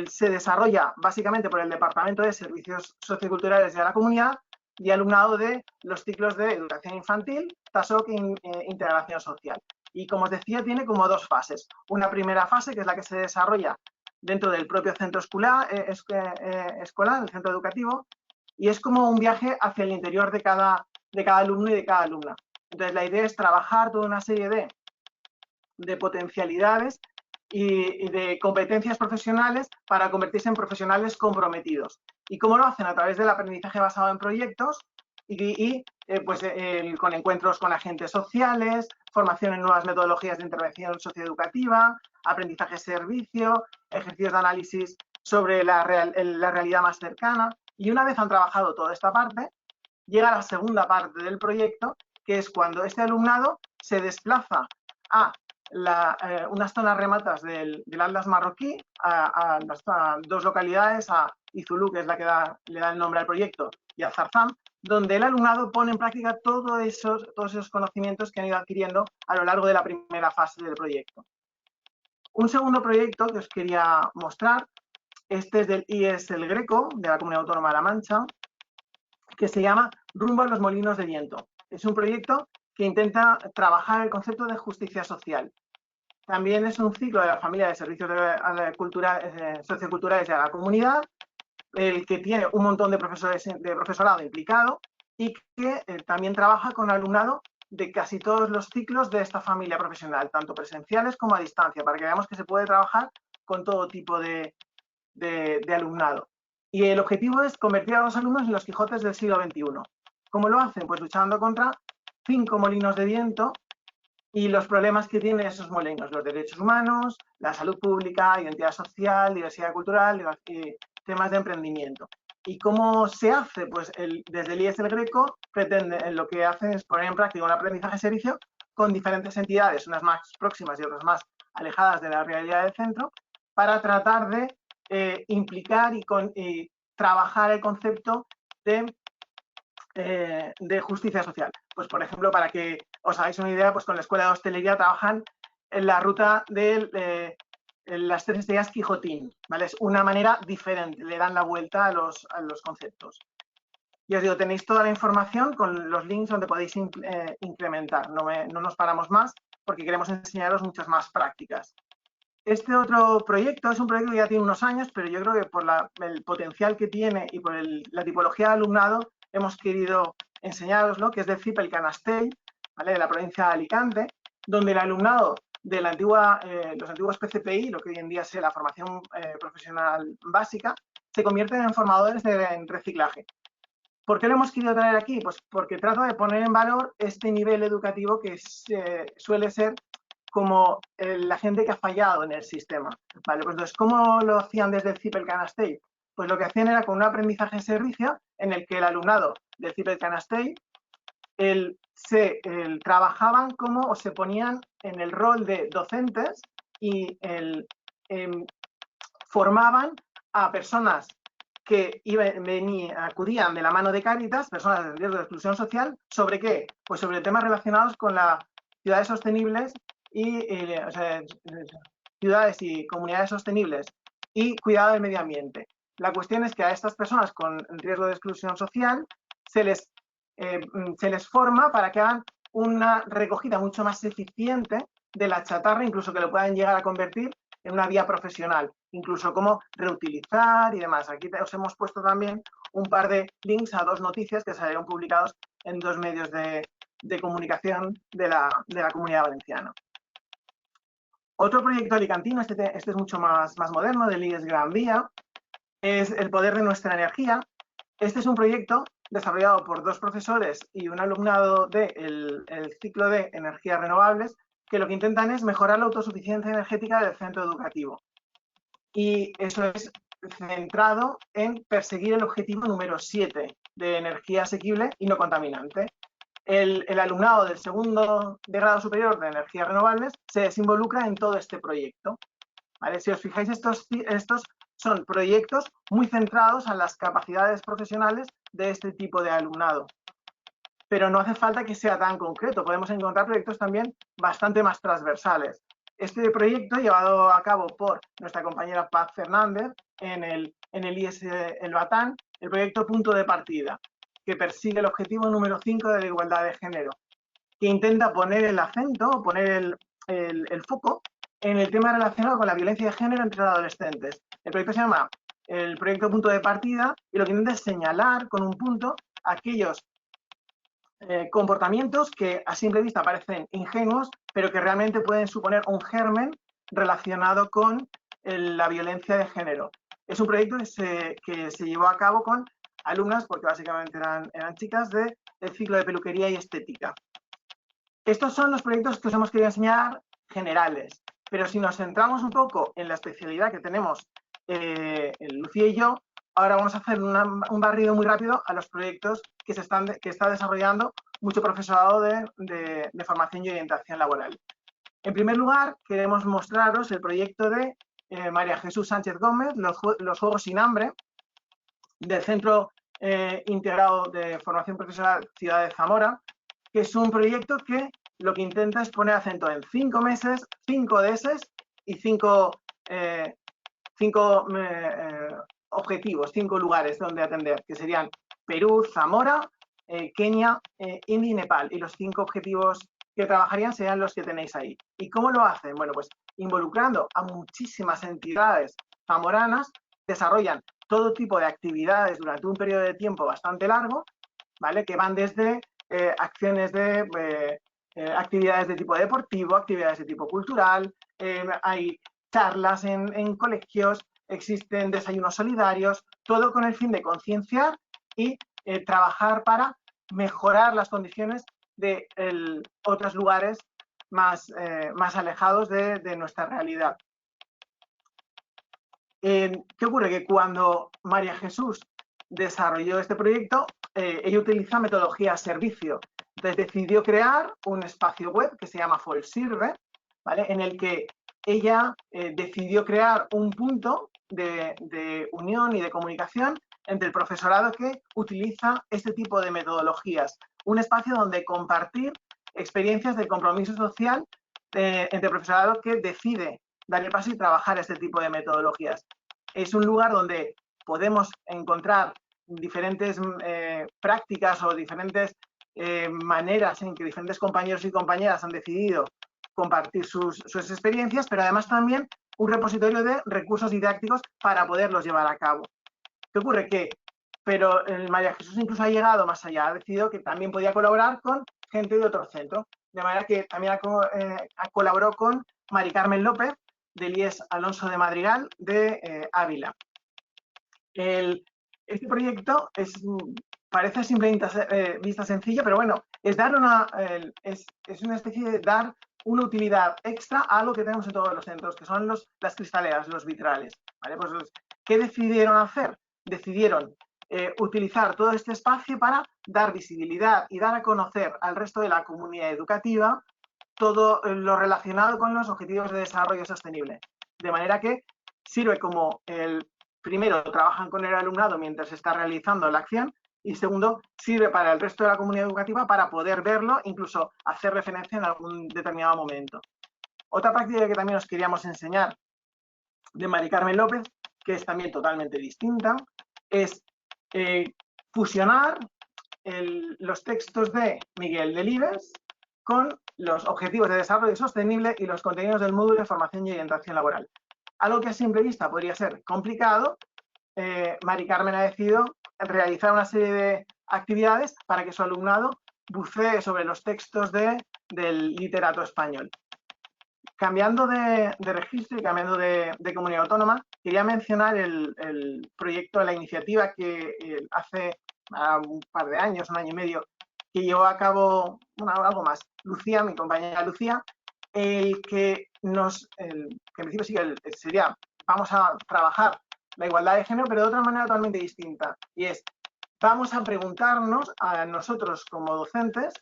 se desarrolla básicamente por el Departamento de Servicios Socioculturales de la Comunidad y alumnado de los ciclos de educación infantil, TASOC e integración social. Y como os decía, tiene como dos fases. Una primera fase, que es la que se desarrolla dentro del propio centro escolar, el centro educativo, y es como un viaje hacia el interior de cada alumno y de cada alumna. Entonces, la idea es trabajar toda una serie de potencialidades y de competencias profesionales para convertirse en profesionales comprometidos. ¿Y cómo lo hacen? A través del aprendizaje basado en proyectos con encuentros con agentes sociales, formación en nuevas metodologías de intervención socioeducativa, aprendizaje servicio, ejercicios de análisis sobre la realidad más cercana. Y una vez han trabajado toda esta parte, llega la segunda parte del proyecto, que es cuando este alumnado se desplaza a unas zonas remotas del Atlas marroquí, a dos localidades, a Izulú, que es la que le da el nombre al proyecto, y a Zarzam, donde el alumnado pone en práctica todos esos conocimientos que han ido adquiriendo a lo largo de la primera fase del proyecto. Un segundo proyecto que os quería mostrar, este es del IES El Greco, de la Comunidad Autónoma de La Mancha, que se llama Rumbo a los Molinos de Viento. Es un proyecto que intenta trabajar el concepto de justicia social. También es un ciclo de la familia de servicios socioculturales de la comunidad, el que tiene un montón de profesorado implicado y que también trabaja con alumnado de casi todos los ciclos de esta familia profesional, tanto presenciales como a distancia, para que veamos que se puede trabajar con todo tipo de alumnado. Y el objetivo es convertir a los alumnos en los Quijotes del siglo XXI. ¿Cómo lo hacen? Pues luchando contra 5 molinos de viento y los problemas que tienen esos molinos, los derechos humanos, la salud pública, identidad social, diversidad cultural, temas de emprendimiento. ¿Y cómo se hace? Pues desde el IES El Greco lo que hacen es poner en práctica un aprendizaje servicio con diferentes entidades, unas más próximas y otras más alejadas de la realidad del centro, para tratar de implicar y trabajar el concepto de justicia social. Pues, por ejemplo, para que os hagáis una idea, pues con la Escuela de Hostelería trabajan en la ruta de las 3 estrellas Quijotín, ¿vale? Es una manera diferente, le dan la vuelta a los conceptos. Y os digo, tenéis toda la información con los links donde podéis incrementar. No nos paramos más porque queremos enseñaros muchas más prácticas. Este otro proyecto es un proyecto que ya tiene unos años, pero yo creo que por el potencial que tiene y por la tipología de alumnado hemos querido enseñaroslo, que es del CIP El Canastell, ¿vale? De la provincia de Alicante, donde el alumnado de los antiguos PCPI, lo que hoy en día es la formación profesional básica, se convierten en formadores en reciclaje. ¿Por qué lo hemos querido traer aquí? Pues porque trato de poner en valor este nivel educativo que suele ser como la gente que ha fallado en el sistema. ¿Vale? Pues entonces, ¿cómo lo hacían desde el CIPEL-Canastey? Pues lo que hacían era con un aprendizaje de servicio en el que el alumnado del CIPEL-Canastey trabajaban como o se ponían en el rol de docentes y formaban a personas que acudían de la mano de Cáritas, personas en riesgo de exclusión social, ¿sobre qué? Pues sobre temas relacionados con las ciudades sostenibles y ciudades y comunidades sostenibles y cuidado del medio ambiente. La cuestión es que a estas personas con riesgo de exclusión social se les forma para que hagan una recogida mucho más eficiente de la chatarra, incluso que lo puedan llegar a convertir en una vía profesional, incluso cómo reutilizar y demás. Aquí os hemos puesto también un par de links a 2 noticias que salieron publicados en 2 medios de comunicación de la Comunidad Valenciana. Otro proyecto alicantino, este es mucho más moderno, del IES Gran Vía, es El poder de nuestra energía. Este es un proyecto desarrollado por 2 profesores y un alumnado del ciclo de energías renovables, que lo que intentan es mejorar la autosuficiencia energética del centro educativo. Y eso es centrado en perseguir el objetivo número 7 de energía asequible y no contaminante. El alumnado del segundo de grado superior de energías renovables se desinvolucra en todo este proyecto. ¿Vale? Si os fijáis, estos son proyectos muy centrados en las capacidades profesionales de este tipo de alumnado. Pero no hace falta que sea tan concreto. Podemos encontrar proyectos también bastante más transversales. Este proyecto, llevado a cabo por nuestra compañera Paz Fernández en el IES El Batán, el proyecto Punto de Partida, que persigue el objetivo número 5 de la igualdad de género, que intenta poner el acento, poner el foco en el tema relacionado con la violencia de género entre los adolescentes. El proyecto se llama el proyecto Punto de Partida y lo que intenta es señalar con un punto aquellos comportamientos que a simple vista parecen ingenuos, pero que realmente pueden suponer un germen relacionado con la violencia de género. Es un proyecto que se llevó a cabo con alumnas, porque básicamente eran chicas, del ciclo de peluquería y estética. Estos son los proyectos que os hemos querido enseñar generales, pero si nos centramos un poco en la especialidad que tenemos Lucía y yo, ahora vamos a hacer un barrido muy rápido a los proyectos que está desarrollando mucho profesorado de formación y orientación laboral. En primer lugar, queremos mostraros el proyecto de María Jesús Sánchez Gómez, los Juegos sin Hambre, del Centro Integrado de Formación Profesional Ciudad de Zamora, que es un proyecto que lo que intenta es poner acento en 5 meses, 5 DS y 5 objetivos, 5 lugares donde atender, que serían Perú, Zamora, Kenia, India y Nepal. Y los 5 objetivos que trabajarían serían los que tenéis ahí. ¿Y cómo lo hacen? Bueno, pues involucrando a muchísimas entidades zamoranas, desarrollan todo tipo de actividades durante un periodo de tiempo bastante largo, ¿vale? Que van desde acciones de actividades de tipo deportivo, actividades de tipo cultural, hay charlas en colegios, existen desayunos solidarios, todo con el fin de concienciar y trabajar para mejorar las condiciones de otros lugares más alejados de nuestra realidad. ¿Qué ocurre? Que cuando María Jesús desarrolló este proyecto, ella utiliza metodología servicio. Entonces decidió crear un espacio web que se llama Folsirve, ¿vale? En el que ella decidió crear un punto de unión y de comunicación entre el profesorado que utiliza este tipo de metodologías. Un espacio donde compartir experiencias de compromiso social entre el profesorado que decide dar el paso y trabajar este tipo de metodologías. Es un lugar donde podemos encontrar diferentes prácticas o diferentes maneras en que diferentes compañeros y compañeras han decidido compartir sus experiencias, pero además también un repositorio de recursos didácticos para poderlos llevar a cabo. ¿Qué ocurre? Pero María Jesús incluso ha llegado más allá, ha decidido que también podía colaborar con gente de otro centro, de manera que también colaboró con Mari Carmen López, del IES Alonso de Madrigal, de Ávila. Este proyecto parece a simple vista sencillo, pero bueno, es una especie de dar una utilidad extra a algo que tenemos en todos los centros, que son las cristaleras, los vitrales. ¿Vale? Pues, ¿qué decidieron hacer? Decidieron utilizar todo este espacio para dar visibilidad y dar a conocer al resto de la comunidad educativa todo lo relacionado con los objetivos de desarrollo sostenible. De manera que sirve como primero, trabajan con el alumnado mientras se está realizando la acción, y segundo, sirve para el resto de la comunidad educativa para poder verlo, incluso hacer referencia en algún determinado momento. Otra práctica que también os queríamos enseñar de Mari Carmen López, que es también totalmente distinta, es fusionar los textos de Miguel Delibes con los objetivos de desarrollo sostenible y los contenidos del módulo de formación y orientación laboral. Algo que a simple vista podría ser complicado, Mari Carmen ha decidido realizar una serie de actividades para que su alumnado bucee sobre los textos del literato español. Cambiando de registro y cambiando de comunidad autónoma, quería mencionar el proyecto, la iniciativa que hace un par de años, un año y medio, que llevó a cabo, algo más, Lucía, mi compañera Lucía, que en principio sí que sería, vamos a trabajar la igualdad de género, pero de otra manera totalmente distinta, y es, vamos a preguntarnos a nosotros como docentes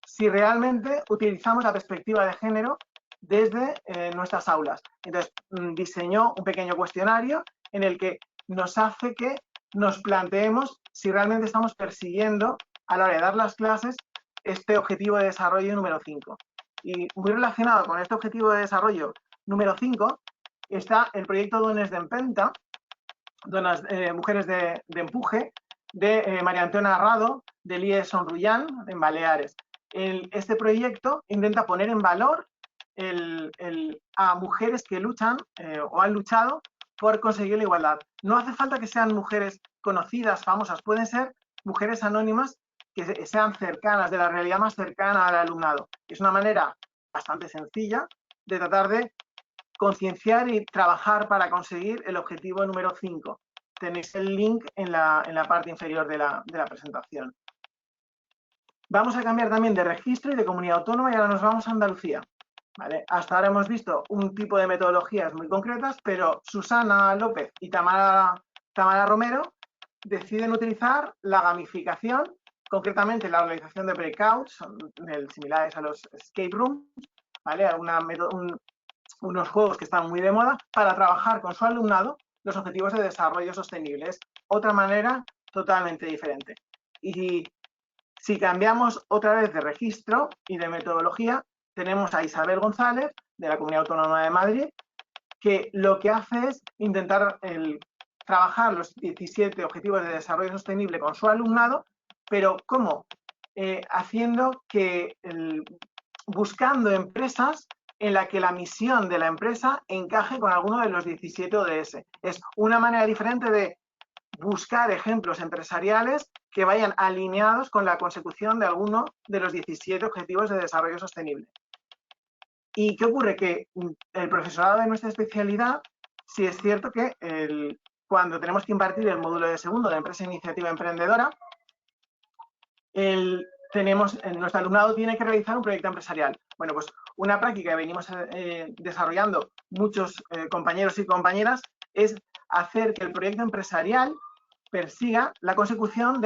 si realmente utilizamos la perspectiva de género desde nuestras aulas. Entonces, diseñó un pequeño cuestionario en el que nos hace que nos planteemos si realmente estamos persiguiendo a la hora de dar las clases este objetivo de desarrollo número 5. Y muy relacionado con este objetivo de desarrollo número 5 está el proyecto Dones d'Empenta, Mujeres de Empuje, de María Antonia Rado, de Lies Sonrullán, en Baleares. Este proyecto intenta poner en valor a mujeres que luchan o han luchado por conseguir la igualdad. No hace falta que sean mujeres conocidas, famosas, pueden ser mujeres anónimas que sean cercanas, de la realidad más cercana al alumnado. Es una manera bastante sencilla de tratar de concienciar y trabajar para conseguir el objetivo número 5. Tenéis el link en la parte inferior de la presentación. Vamos a cambiar también de registro y de comunidad autónoma y ahora nos vamos a Andalucía. ¿Vale? Hasta ahora hemos visto un tipo de metodologías muy concretas, pero Susana López y Tamara Romero deciden utilizar la gamificación, concretamente la organización de breakouts, similares a los escape rooms, ¿vale? Unos juegos que están muy de moda, para trabajar con su alumnado los objetivos de desarrollo sostenible. Es otra manera totalmente diferente. Y si cambiamos otra vez de registro y de metodología, tenemos a Isabel González, de la Comunidad Autónoma de Madrid, que lo que hace es intentar trabajar los 17 objetivos de desarrollo sostenible con su alumnado, pero ¿cómo? Haciendo que, buscando empresas en la que la misión de la empresa encaje con alguno de los 17 ODS. Es una manera diferente de buscar ejemplos empresariales que vayan alineados con la consecución de alguno de los 17 objetivos de desarrollo sostenible. ¿Y qué ocurre? Que el profesorado de nuestra especialidad, sí es cierto que cuando tenemos que impartir el módulo de segundo de Empresa Iniciativa Emprendedora, nuestro alumnado tiene que realizar un proyecto empresarial. Bueno, pues una práctica que venimos desarrollando muchos compañeros y compañeras es hacer que el proyecto empresarial persiga la consecución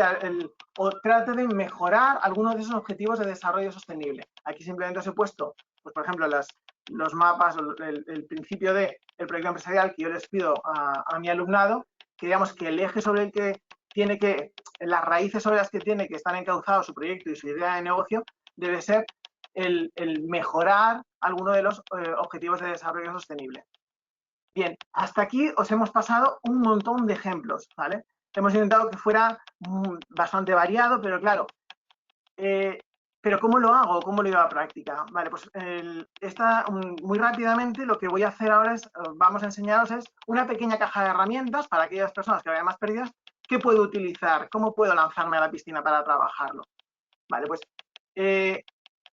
o trate de mejorar algunos de esos objetivos de desarrollo sostenible. Aquí simplemente os he puesto, pues, por ejemplo, los mapas, el principio del proyecto empresarial que yo les pido a mi alumnado, que digamos que el eje sobre el que las raíces sobre las que tiene que estar encauzado su proyecto y su idea de negocio debe ser el mejorar alguno de los objetivos de desarrollo sostenible. Bien, hasta aquí os hemos pasado un montón de ejemplos, ¿vale? Hemos intentado que fuera bastante variado, pero claro, ¿pero cómo lo hago? ¿Cómo lo llevo a la práctica? Vale, pues muy rápidamente lo que voy a hacer ahora vamos a enseñaros una pequeña caja de herramientas para aquellas personas que vayan más perdidas. ¿Qué puedo utilizar? ¿Cómo puedo lanzarme a la piscina para trabajarlo? Vale, pues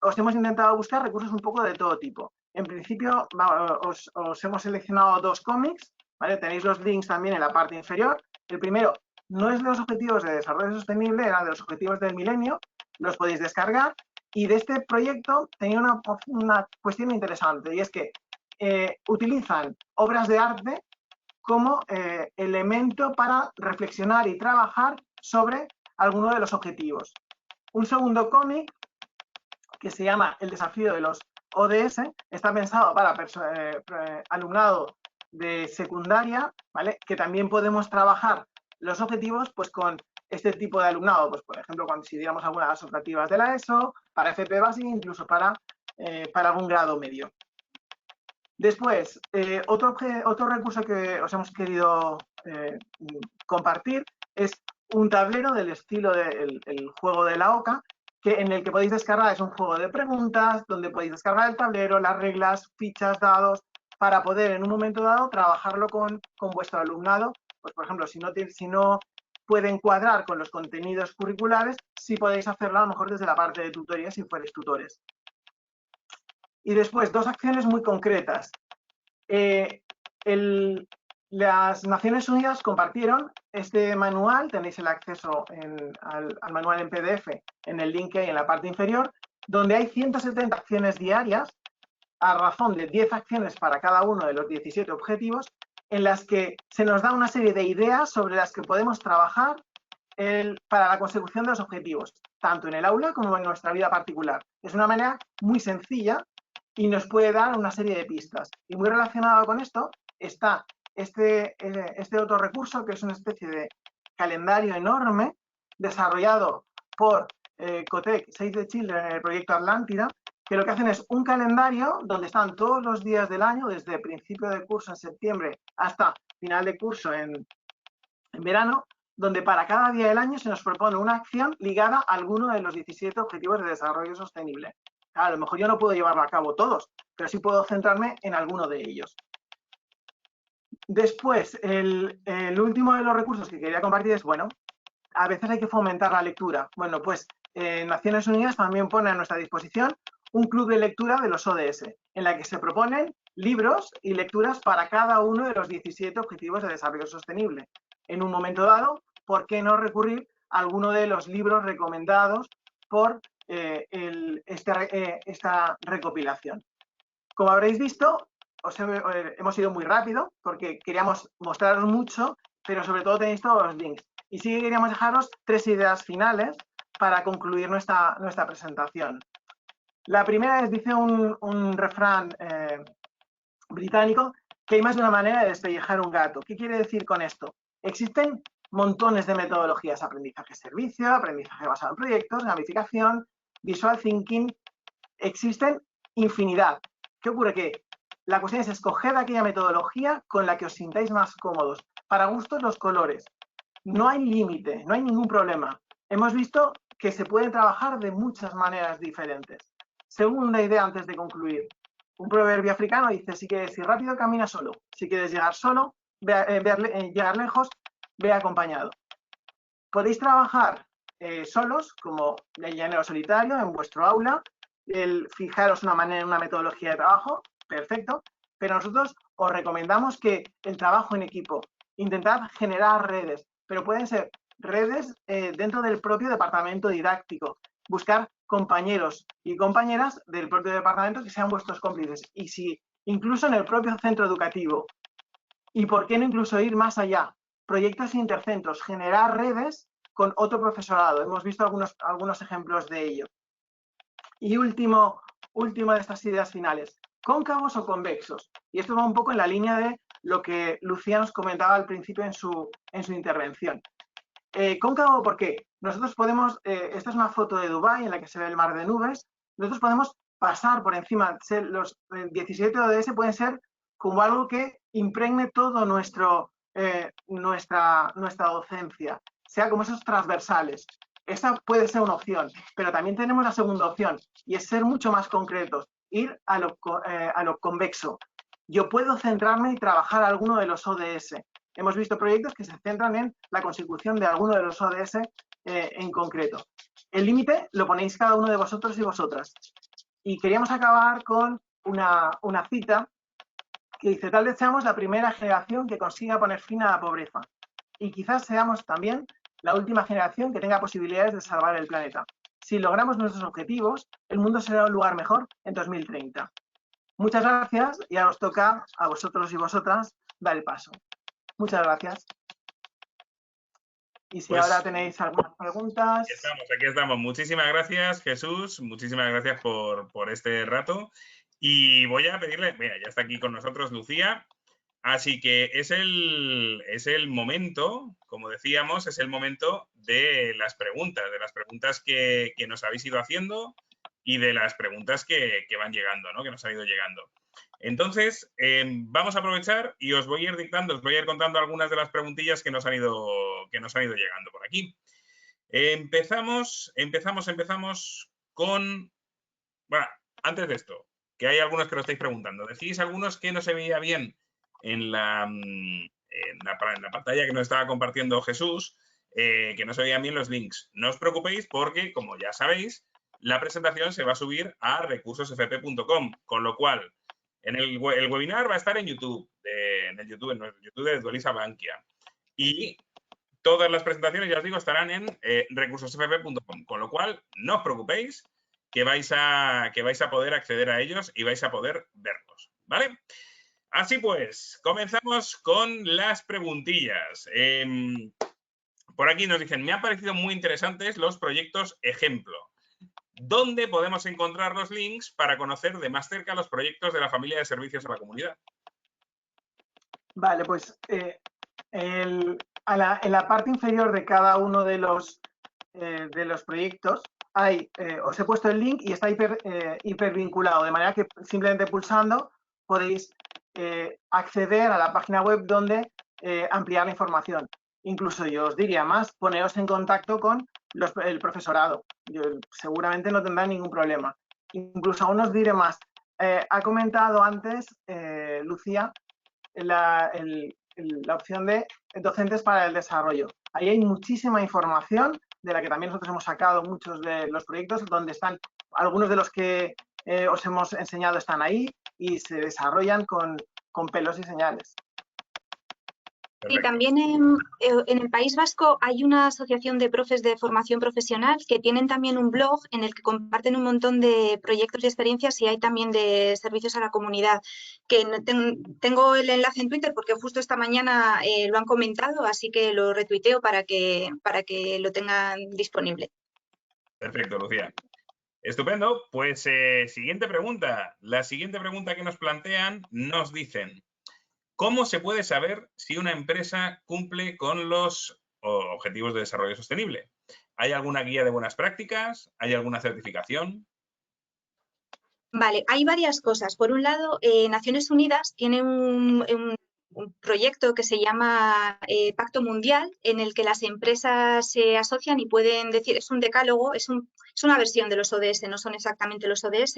os hemos intentado buscar recursos un poco de todo tipo. En principio, os hemos seleccionado 2 cómics, ¿vale? Tenéis los links también en la parte inferior. El primero no es de los objetivos de desarrollo sostenible, era de los objetivos del milenio. Los podéis descargar Y de este proyecto tenía una cuestión interesante, y es que utilizan obras de arte como elemento para reflexionar y trabajar sobre alguno de los objetivos. Un segundo cómic, que se llama El desafío de los ODS, está pensado para alumnado de secundaria, ¿vale? Que también podemos trabajar los objetivos pues, con este tipo de alumnado, pues, por ejemplo, cuando si diéramos algunas de las optativas de la ESO, para FP básica, incluso para algún grado medio. Después, otro recurso que os hemos querido compartir es un tablero del estilo del juego de la OCA, en el que podéis descargar, es un juego de preguntas, donde podéis descargar el tablero, las reglas, fichas, dados, para poder en un momento dado trabajarlo con vuestro alumnado. Pues, por ejemplo, si no pueden cuadrar con los contenidos curriculares, sí podéis hacerlo a lo mejor desde la parte de tutoría si fuerais tutores. Y después, dos acciones muy concretas. Las Naciones Unidas compartieron este manual, tenéis el acceso al manual en PDF en el link que hay en la parte inferior, donde hay 170 acciones diarias, a razón de 10 acciones para cada uno de los 17 objetivos, en las que se nos da una serie de ideas sobre las que podemos trabajar para la consecución de los objetivos, tanto en el aula como en nuestra vida particular. Es una manera muy sencilla y nos puede dar una serie de pistas. Y muy relacionado con esto está este otro recurso, que es una especie de calendario enorme desarrollado por COTEC, Save the Children, en el proyecto Atlántida, que lo que hacen es un calendario donde están todos los días del año, desde principio de curso en septiembre hasta final de curso en verano, donde para cada día del año se nos propone una acción ligada a alguno de los 17 Objetivos de Desarrollo Sostenible. A lo mejor yo no puedo llevarlo a cabo todos, pero sí puedo centrarme en alguno de ellos. Después, el último de los recursos que quería compartir es, bueno, a veces hay que fomentar la lectura. Bueno, pues Naciones Unidas también pone a nuestra disposición un club de lectura de los ODS, en la que se proponen libros y lecturas para cada uno de los 17 Objetivos de Desarrollo Sostenible. En un momento dado, ¿por qué no recurrir a alguno de los libros recomendados por esta recopilación? Como habréis visto, hemos ido muy rápido porque queríamos mostraros mucho, pero sobre todo tenéis todos los links. Y sí que queríamos dejaros 3 ideas finales para concluir nuestra presentación. La primera es, dice un refrán británico, que hay más de una manera de despellejar un gato. ¿Qué quiere decir con esto? Existen montones de metodologías: aprendizaje-servicio, aprendizaje basado en proyectos, gamificación, visual thinking. Existen infinidad. ¿Qué ocurre? Que la cuestión es escoger aquella metodología con la que os sintáis más cómodos. Para gustos los colores. No hay límite, no hay ningún problema. Hemos visto que se puede trabajar de muchas maneras diferentes. Segunda idea antes de concluir. Un proverbio africano dice: si quieres ir rápido, camina solo. Si quieres llegar solo, llegar lejos, ve acompañado. Podéis trabajar solos, como el llanero solitario, en vuestro aula. Fijaros una metodología de trabajo, perfecto, pero nosotros os recomendamos que el trabajo en equipo, intentad generar redes, pero pueden ser redes dentro del propio departamento didáctico, buscar compañeros y compañeras del propio departamento que sean vuestros cómplices, y si incluso en el propio centro educativo. Y por qué no incluso ir más allá, proyectos intercentros, generar redes con otro profesorado. Hemos visto algunos ejemplos de ello. Y último de estas ideas finales, cóncavos o convexos. Y esto va un poco en la línea de lo que Lucía nos comentaba al principio en su intervención. Cóncavo, ¿por qué? Nosotros podemos, esta es una foto de Dubái en la que se ve el mar de nubes, nosotros podemos pasar por encima, los 17 ODS pueden ser como algo que impregne todo nuestra docencia, sea como esos transversales. Esa puede ser una opción, pero también tenemos la segunda opción, y es ser mucho más concretos, ir a lo convexo. Yo puedo centrarme y trabajar alguno de los ODS. Hemos visto proyectos que se centran en la consecución de alguno de los ODS en concreto. El límite lo ponéis cada uno de vosotros y vosotras. Y queríamos acabar con una cita que dice: tal vez seamos la primera generación que consiga poner fin a la pobreza. Y quizás seamos también la última generación que tenga posibilidades de salvar el planeta. Si logramos nuestros objetivos, el mundo será un lugar mejor en 2030. Muchas gracias y ahora os toca a vosotros y vosotras dar el paso. Muchas gracias. Y si Pues, ahora tenéis algunas preguntas... Aquí estamos. Muchísimas gracias, Jesús. Muchísimas gracias por este rato. Y voy a pedirle, mira, ya está aquí con nosotros Lucía. Así que es el momento, como decíamos, es el momento de las preguntas que nos habéis ido haciendo y de las preguntas que van llegando, ¿no? Que nos han ido llegando. Entonces, vamos a aprovechar y os voy a ir dictando, os voy a ir contando algunas de las preguntillas que nos han ido llegando por aquí. Empezamos con... Bueno, antes de esto, que hay algunos que lo estáis preguntando. Decís algunos que no se veía bien en la pantalla que nos estaba compartiendo Jesús, que no se veían bien los links. No os preocupéis porque, como ya sabéis, la presentación se va a subir a recursosfp.com, con lo cual el webinar va a estar en YouTube, en el YouTube de Dualiza Bankia. Y todas las presentaciones, ya os digo, estarán en recursosfp.com, con lo cual no os preocupéis que vais a poder acceder a ellos y vais a poder verlos, ¿vale? Así pues, comenzamos con las preguntillas. Por aquí nos dicen, me han parecido muy interesantes los proyectos ejemplo. ¿Dónde podemos encontrar los links para conocer de más cerca los proyectos de la familia de servicios a la comunidad? Vale, pues en la parte inferior de cada uno de los proyectos os he puesto el link y está hipervinculado, de manera que simplemente pulsando podéis acceder a la página web donde ampliar la información. Incluso yo os diría más, poneros en contacto con el profesorado. Seguramente no tendrán ningún problema. Incluso aún os diré más. Ha comentado antes, Lucía, la opción de docentes para el desarrollo. Ahí hay muchísima información de la que también nosotros hemos sacado muchos de los proyectos, donde están algunos de los que os hemos enseñado están ahí y se desarrollan con pelos y señales. Y también en el País Vasco hay una asociación de profes de formación profesional que tienen también un blog en el que comparten un montón de proyectos y experiencias, y hay también de servicios a la comunidad, que tengo el enlace en Twitter porque justo esta mañana lo han comentado, así que lo retuiteo para que lo tengan disponible. Perfecto, Lucía. Estupendo. Pues siguiente pregunta. La siguiente pregunta que nos plantean, nos dicen, ¿cómo se puede saber si una empresa cumple con los objetivos de desarrollo sostenible? ¿Hay alguna guía de buenas prácticas? ¿Hay alguna certificación? Vale, hay varias cosas. Por un lado, Naciones Unidas tiene un proyecto que se llama Pacto Mundial, en el que las empresas se asocian y pueden decir, es un decálogo, es una versión de los ODS, no son exactamente los ODS,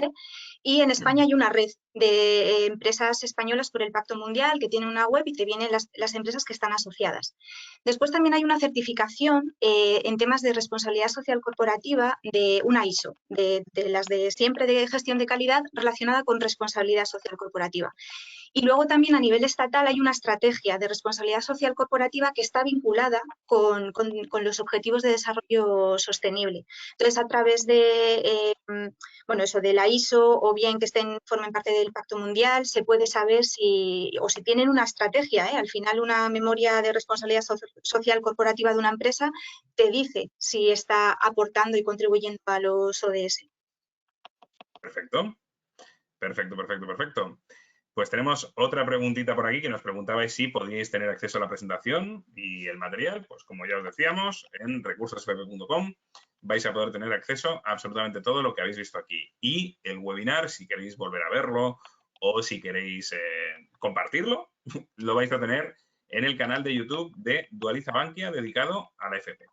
y en España hay una red de empresas españolas por el Pacto Mundial que tiene una web y te vienen las empresas que están asociadas. Después también hay una certificación en temas de responsabilidad social corporativa de una ISO, de las de siempre de gestión de calidad relacionada con responsabilidad social corporativa. Y luego también a nivel estatal hay una estrategia de responsabilidad social corporativa que está vinculada con los objetivos de desarrollo sostenible. Entonces, a través de, eso de la ISO o bien que formen parte del Pacto Mundial, se puede saber si tienen una estrategia. Al final, una memoria de responsabilidad social corporativa de una empresa te dice si está aportando y contribuyendo a los ODS. Perfecto. Perfecto. Pues tenemos otra preguntita por aquí que nos preguntabais si podíais tener acceso a la presentación y el material. Pues como ya os decíamos, en recursosfp.com vais a poder tener acceso a absolutamente todo lo que habéis visto aquí. Y el webinar, si queréis volver a verlo o si queréis compartirlo, lo vais a tener en el canal de YouTube de Dualiza Bankia dedicado a la FP.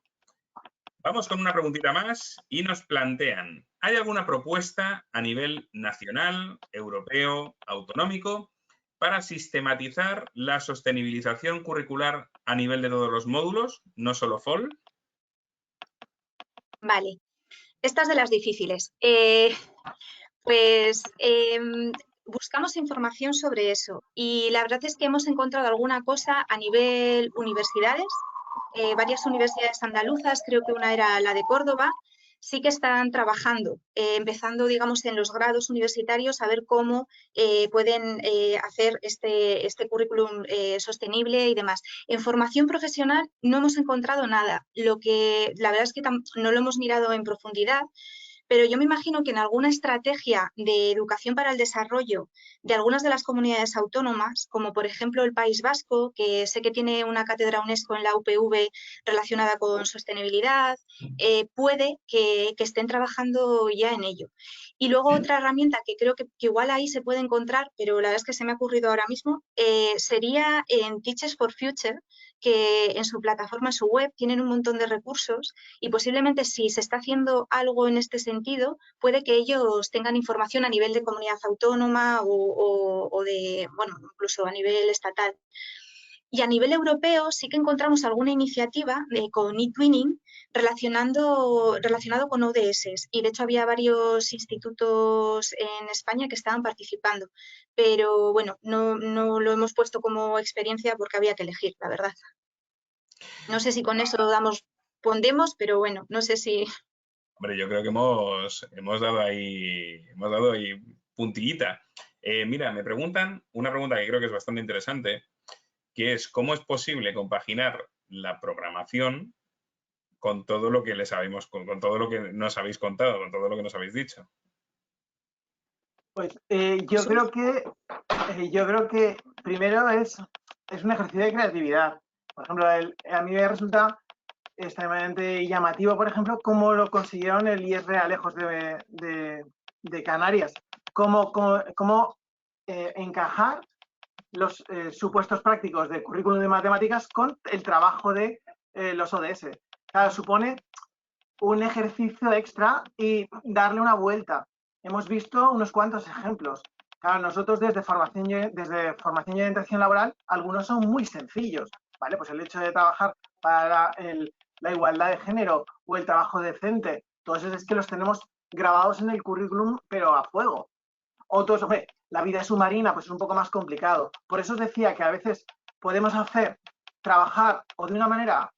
Vamos con una preguntita más y nos plantean, ¿hay alguna propuesta a nivel nacional, europeo, autonómico para sistematizar la sostenibilización curricular a nivel de todos los módulos, no solo FOL? Vale, estas de las difíciles. Buscamos información sobre eso y la verdad es que hemos encontrado alguna cosa a nivel universidades. Varias universidades andaluzas, creo que una era la de Córdoba, sí que están trabajando, empezando, digamos, en los grados universitarios a ver cómo pueden hacer este currículum sostenible y demás. En formación profesional no hemos encontrado nada, lo que la verdad es que no lo hemos mirado en profundidad, pero yo me imagino que en alguna estrategia de educación para el desarrollo de algunas de las comunidades autónomas, como por ejemplo el País Vasco, que sé que tiene una cátedra UNESCO en la UPV relacionada con sostenibilidad, puede que estén trabajando ya en ello. Y luego otra herramienta que creo que igual ahí se puede encontrar, pero la verdad es que se me ha ocurrido ahora mismo, sería en Teachers for Future, que en su plataforma, en su web, tienen un montón de recursos y posiblemente si se está haciendo algo en este sentido, puede que ellos tengan información a nivel de comunidad autónoma o de, bueno, incluso a nivel estatal. Y a nivel europeo sí que encontramos alguna iniciativa con eTwinning relacionado con ODS. Y de hecho había varios institutos en España que estaban participando. Pero bueno, no lo hemos puesto como experiencia porque había que elegir, la verdad. No sé si con eso pondemos, pero bueno, no sé si... Hombre, yo creo que hemos dado ahí puntillita. Mira, me preguntan una pregunta que creo que es bastante interesante, que es ¿cómo es posible compaginar la programación con todo lo que con todo lo que nos habéis contado, con todo lo que nos habéis dicho? Pues yo creo que primero es un ejercicio de creatividad. Por ejemplo, a mí me resulta extremadamente llamativo, por ejemplo, cómo lo consiguieron el IES Realejos de Canarias. Cómo encajar los supuestos prácticos de currículum de matemáticas con el trabajo de los ODS. Claro, supone un ejercicio extra y darle una vuelta. Hemos visto unos cuantos ejemplos. Claro, nosotros desde formación y orientación laboral, algunos son muy sencillos, ¿vale? Pues el hecho de trabajar para la igualdad de género o el trabajo decente, todos esos es que los tenemos grabados en el currículum, pero a fuego. Otros, hombre, la vida submarina, pues es un poco más complicado. Por eso os decía que a veces podemos trabajar o de una manera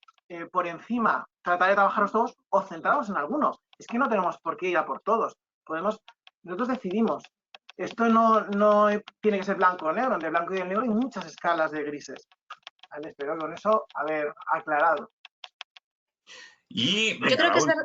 por encima, tratar de trabajarlos todos o centrarnos en algunos. Es que no tenemos por qué ir a por todos. Nosotros decidimos. Esto no tiene que ser blanco o negro. Entre blanco y el negro hay muchas escalas de grises. ¿Vale? Espero con eso haber aclarado. Y yo creo que es verdad.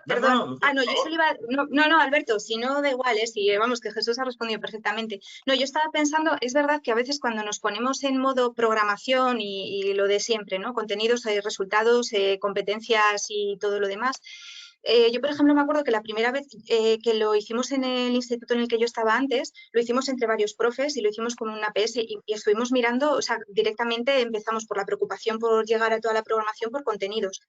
Perdón. Yo solo iba... No, Alberto, si no da igual, si vamos, que Jesús ha respondido perfectamente. No, yo estaba pensando, es verdad que a veces cuando nos ponemos en modo programación y lo de siempre, ¿no? Contenidos, resultados, competencias y todo lo demás. Yo, por ejemplo, me acuerdo que la primera vez que lo hicimos en el instituto en el que yo estaba antes, lo hicimos entre varios profes y lo hicimos con una PS y estuvimos mirando, o sea, directamente empezamos por la preocupación por llegar a toda la programación por contenidos.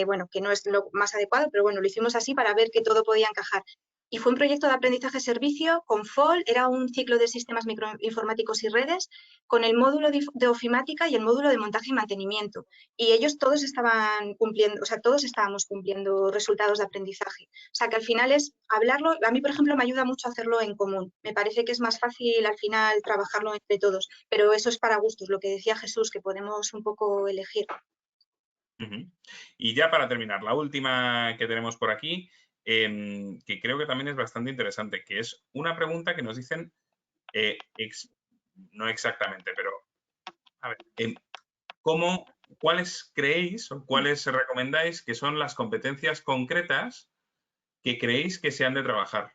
Bueno, que no es lo más adecuado, pero bueno, lo hicimos así para ver que todo podía encajar. Y fue un proyecto de aprendizaje-servicio con FOL, era un ciclo de sistemas microinformáticos y redes, con el módulo de ofimática y el módulo de montaje y mantenimiento. Y ellos todos estaban cumpliendo, o sea, todos estábamos cumpliendo resultados de aprendizaje. O sea, que al final es hablarlo, a mí, por ejemplo, me ayuda mucho hacerlo en común. Me parece que es más fácil al final trabajarlo entre todos, pero eso es para gustos, lo que decía Jesús, que podemos un poco elegir. Y ya para terminar, la última que tenemos por aquí, que creo que también es bastante interesante, que es una pregunta que nos dicen, no exactamente, pero a ver, ¿cuáles creéis o cuáles recomendáis que son las competencias concretas que creéis que se han de trabajar?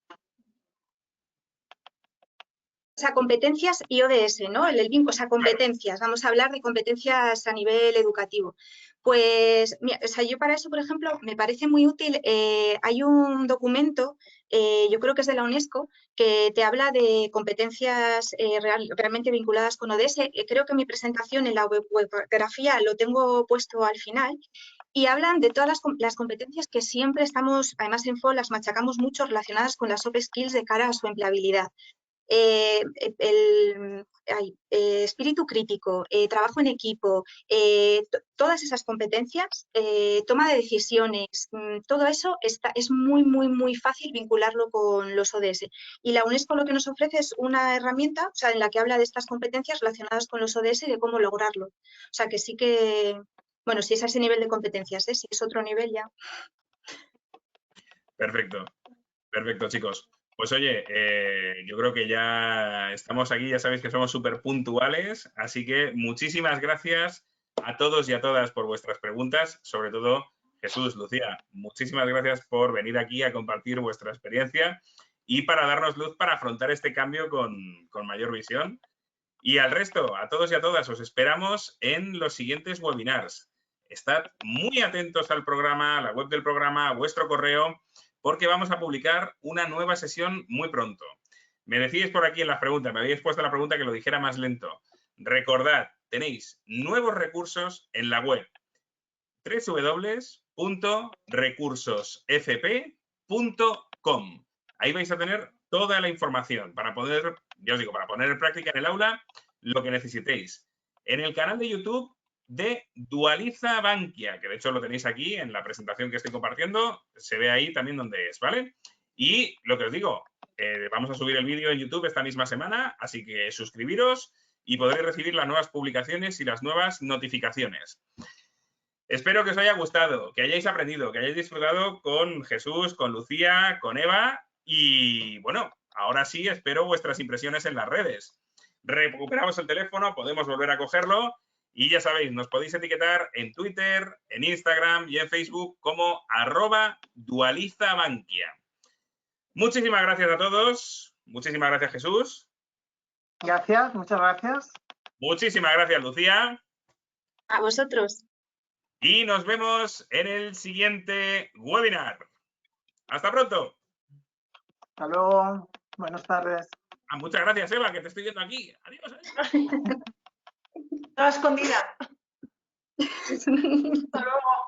O sea, competencias y ODS, ¿no? El vínculo, o sea, competencias. Vamos a hablar de competencias a nivel educativo. Pues, mira, o sea, yo para eso, por ejemplo, me parece muy útil. Hay un documento, yo creo que es de la UNESCO, que te habla de competencias realmente vinculadas con ODS. Creo que mi presentación en la webgrafía lo tengo puesto al final. Y hablan de todas las competencias que siempre estamos, además en FOL, las machacamos mucho relacionadas con las soft skills de cara a su empleabilidad. Espíritu crítico, trabajo en equipo, todas esas competencias, toma de decisiones, todo eso es muy, muy, muy fácil vincularlo con los ODS. Y la UNESCO lo que nos ofrece es una herramienta, o sea, en la que habla de estas competencias relacionadas con los ODS y de cómo lograrlo. O sea, que sí que, bueno, si es a ese nivel de competencias, si es otro nivel ya. Perfecto. Perfecto, chicos. Pues oye, yo creo que ya estamos aquí, ya sabéis que somos súper puntuales, así que muchísimas gracias a todos y a todas por vuestras preguntas, sobre todo Jesús, Lucía, muchísimas gracias por venir aquí a compartir vuestra experiencia y para darnos luz para afrontar este cambio con mayor visión. Y al resto, a todos y a todas, os esperamos en los siguientes webinars. Estad muy atentos al programa, a la web del programa, a vuestro correo, porque vamos a publicar una nueva sesión muy pronto. Me decíais por aquí en las preguntas, me habéis puesto la pregunta que lo dijera más lento. Recordad, tenéis nuevos recursos en la web www.recursosfp.com. Ahí vais a tener toda la información para poder, ya os digo, para poner en práctica en el aula lo que necesitéis. En el canal de YouTube de Dualiza Bankia, que de hecho lo tenéis aquí en la presentación que estoy compartiendo, se ve ahí también donde es, ¿vale? Y lo que os digo, vamos a subir el vídeo en YouTube esta misma semana, así que suscribiros y podréis recibir las nuevas publicaciones y las nuevas notificaciones. Espero que os haya gustado, que hayáis aprendido, que hayáis disfrutado con Jesús, con Lucía, con Eva y, bueno, ahora sí espero vuestras impresiones en las redes. Recuperamos el teléfono, podemos volver a cogerlo y ya sabéis, nos podéis etiquetar en Twitter, en Instagram y en Facebook como @dualizabankia. Muchísimas gracias a todos. Muchísimas gracias, Jesús. Gracias, muchas gracias. Muchísimas gracias, Lucía. A vosotros. Y nos vemos en el siguiente webinar. ¡Hasta pronto! Hasta luego. Buenas tardes. Muchas gracias, Eva, que te estoy viendo aquí. Adiós. Toda escondida. Hasta luego.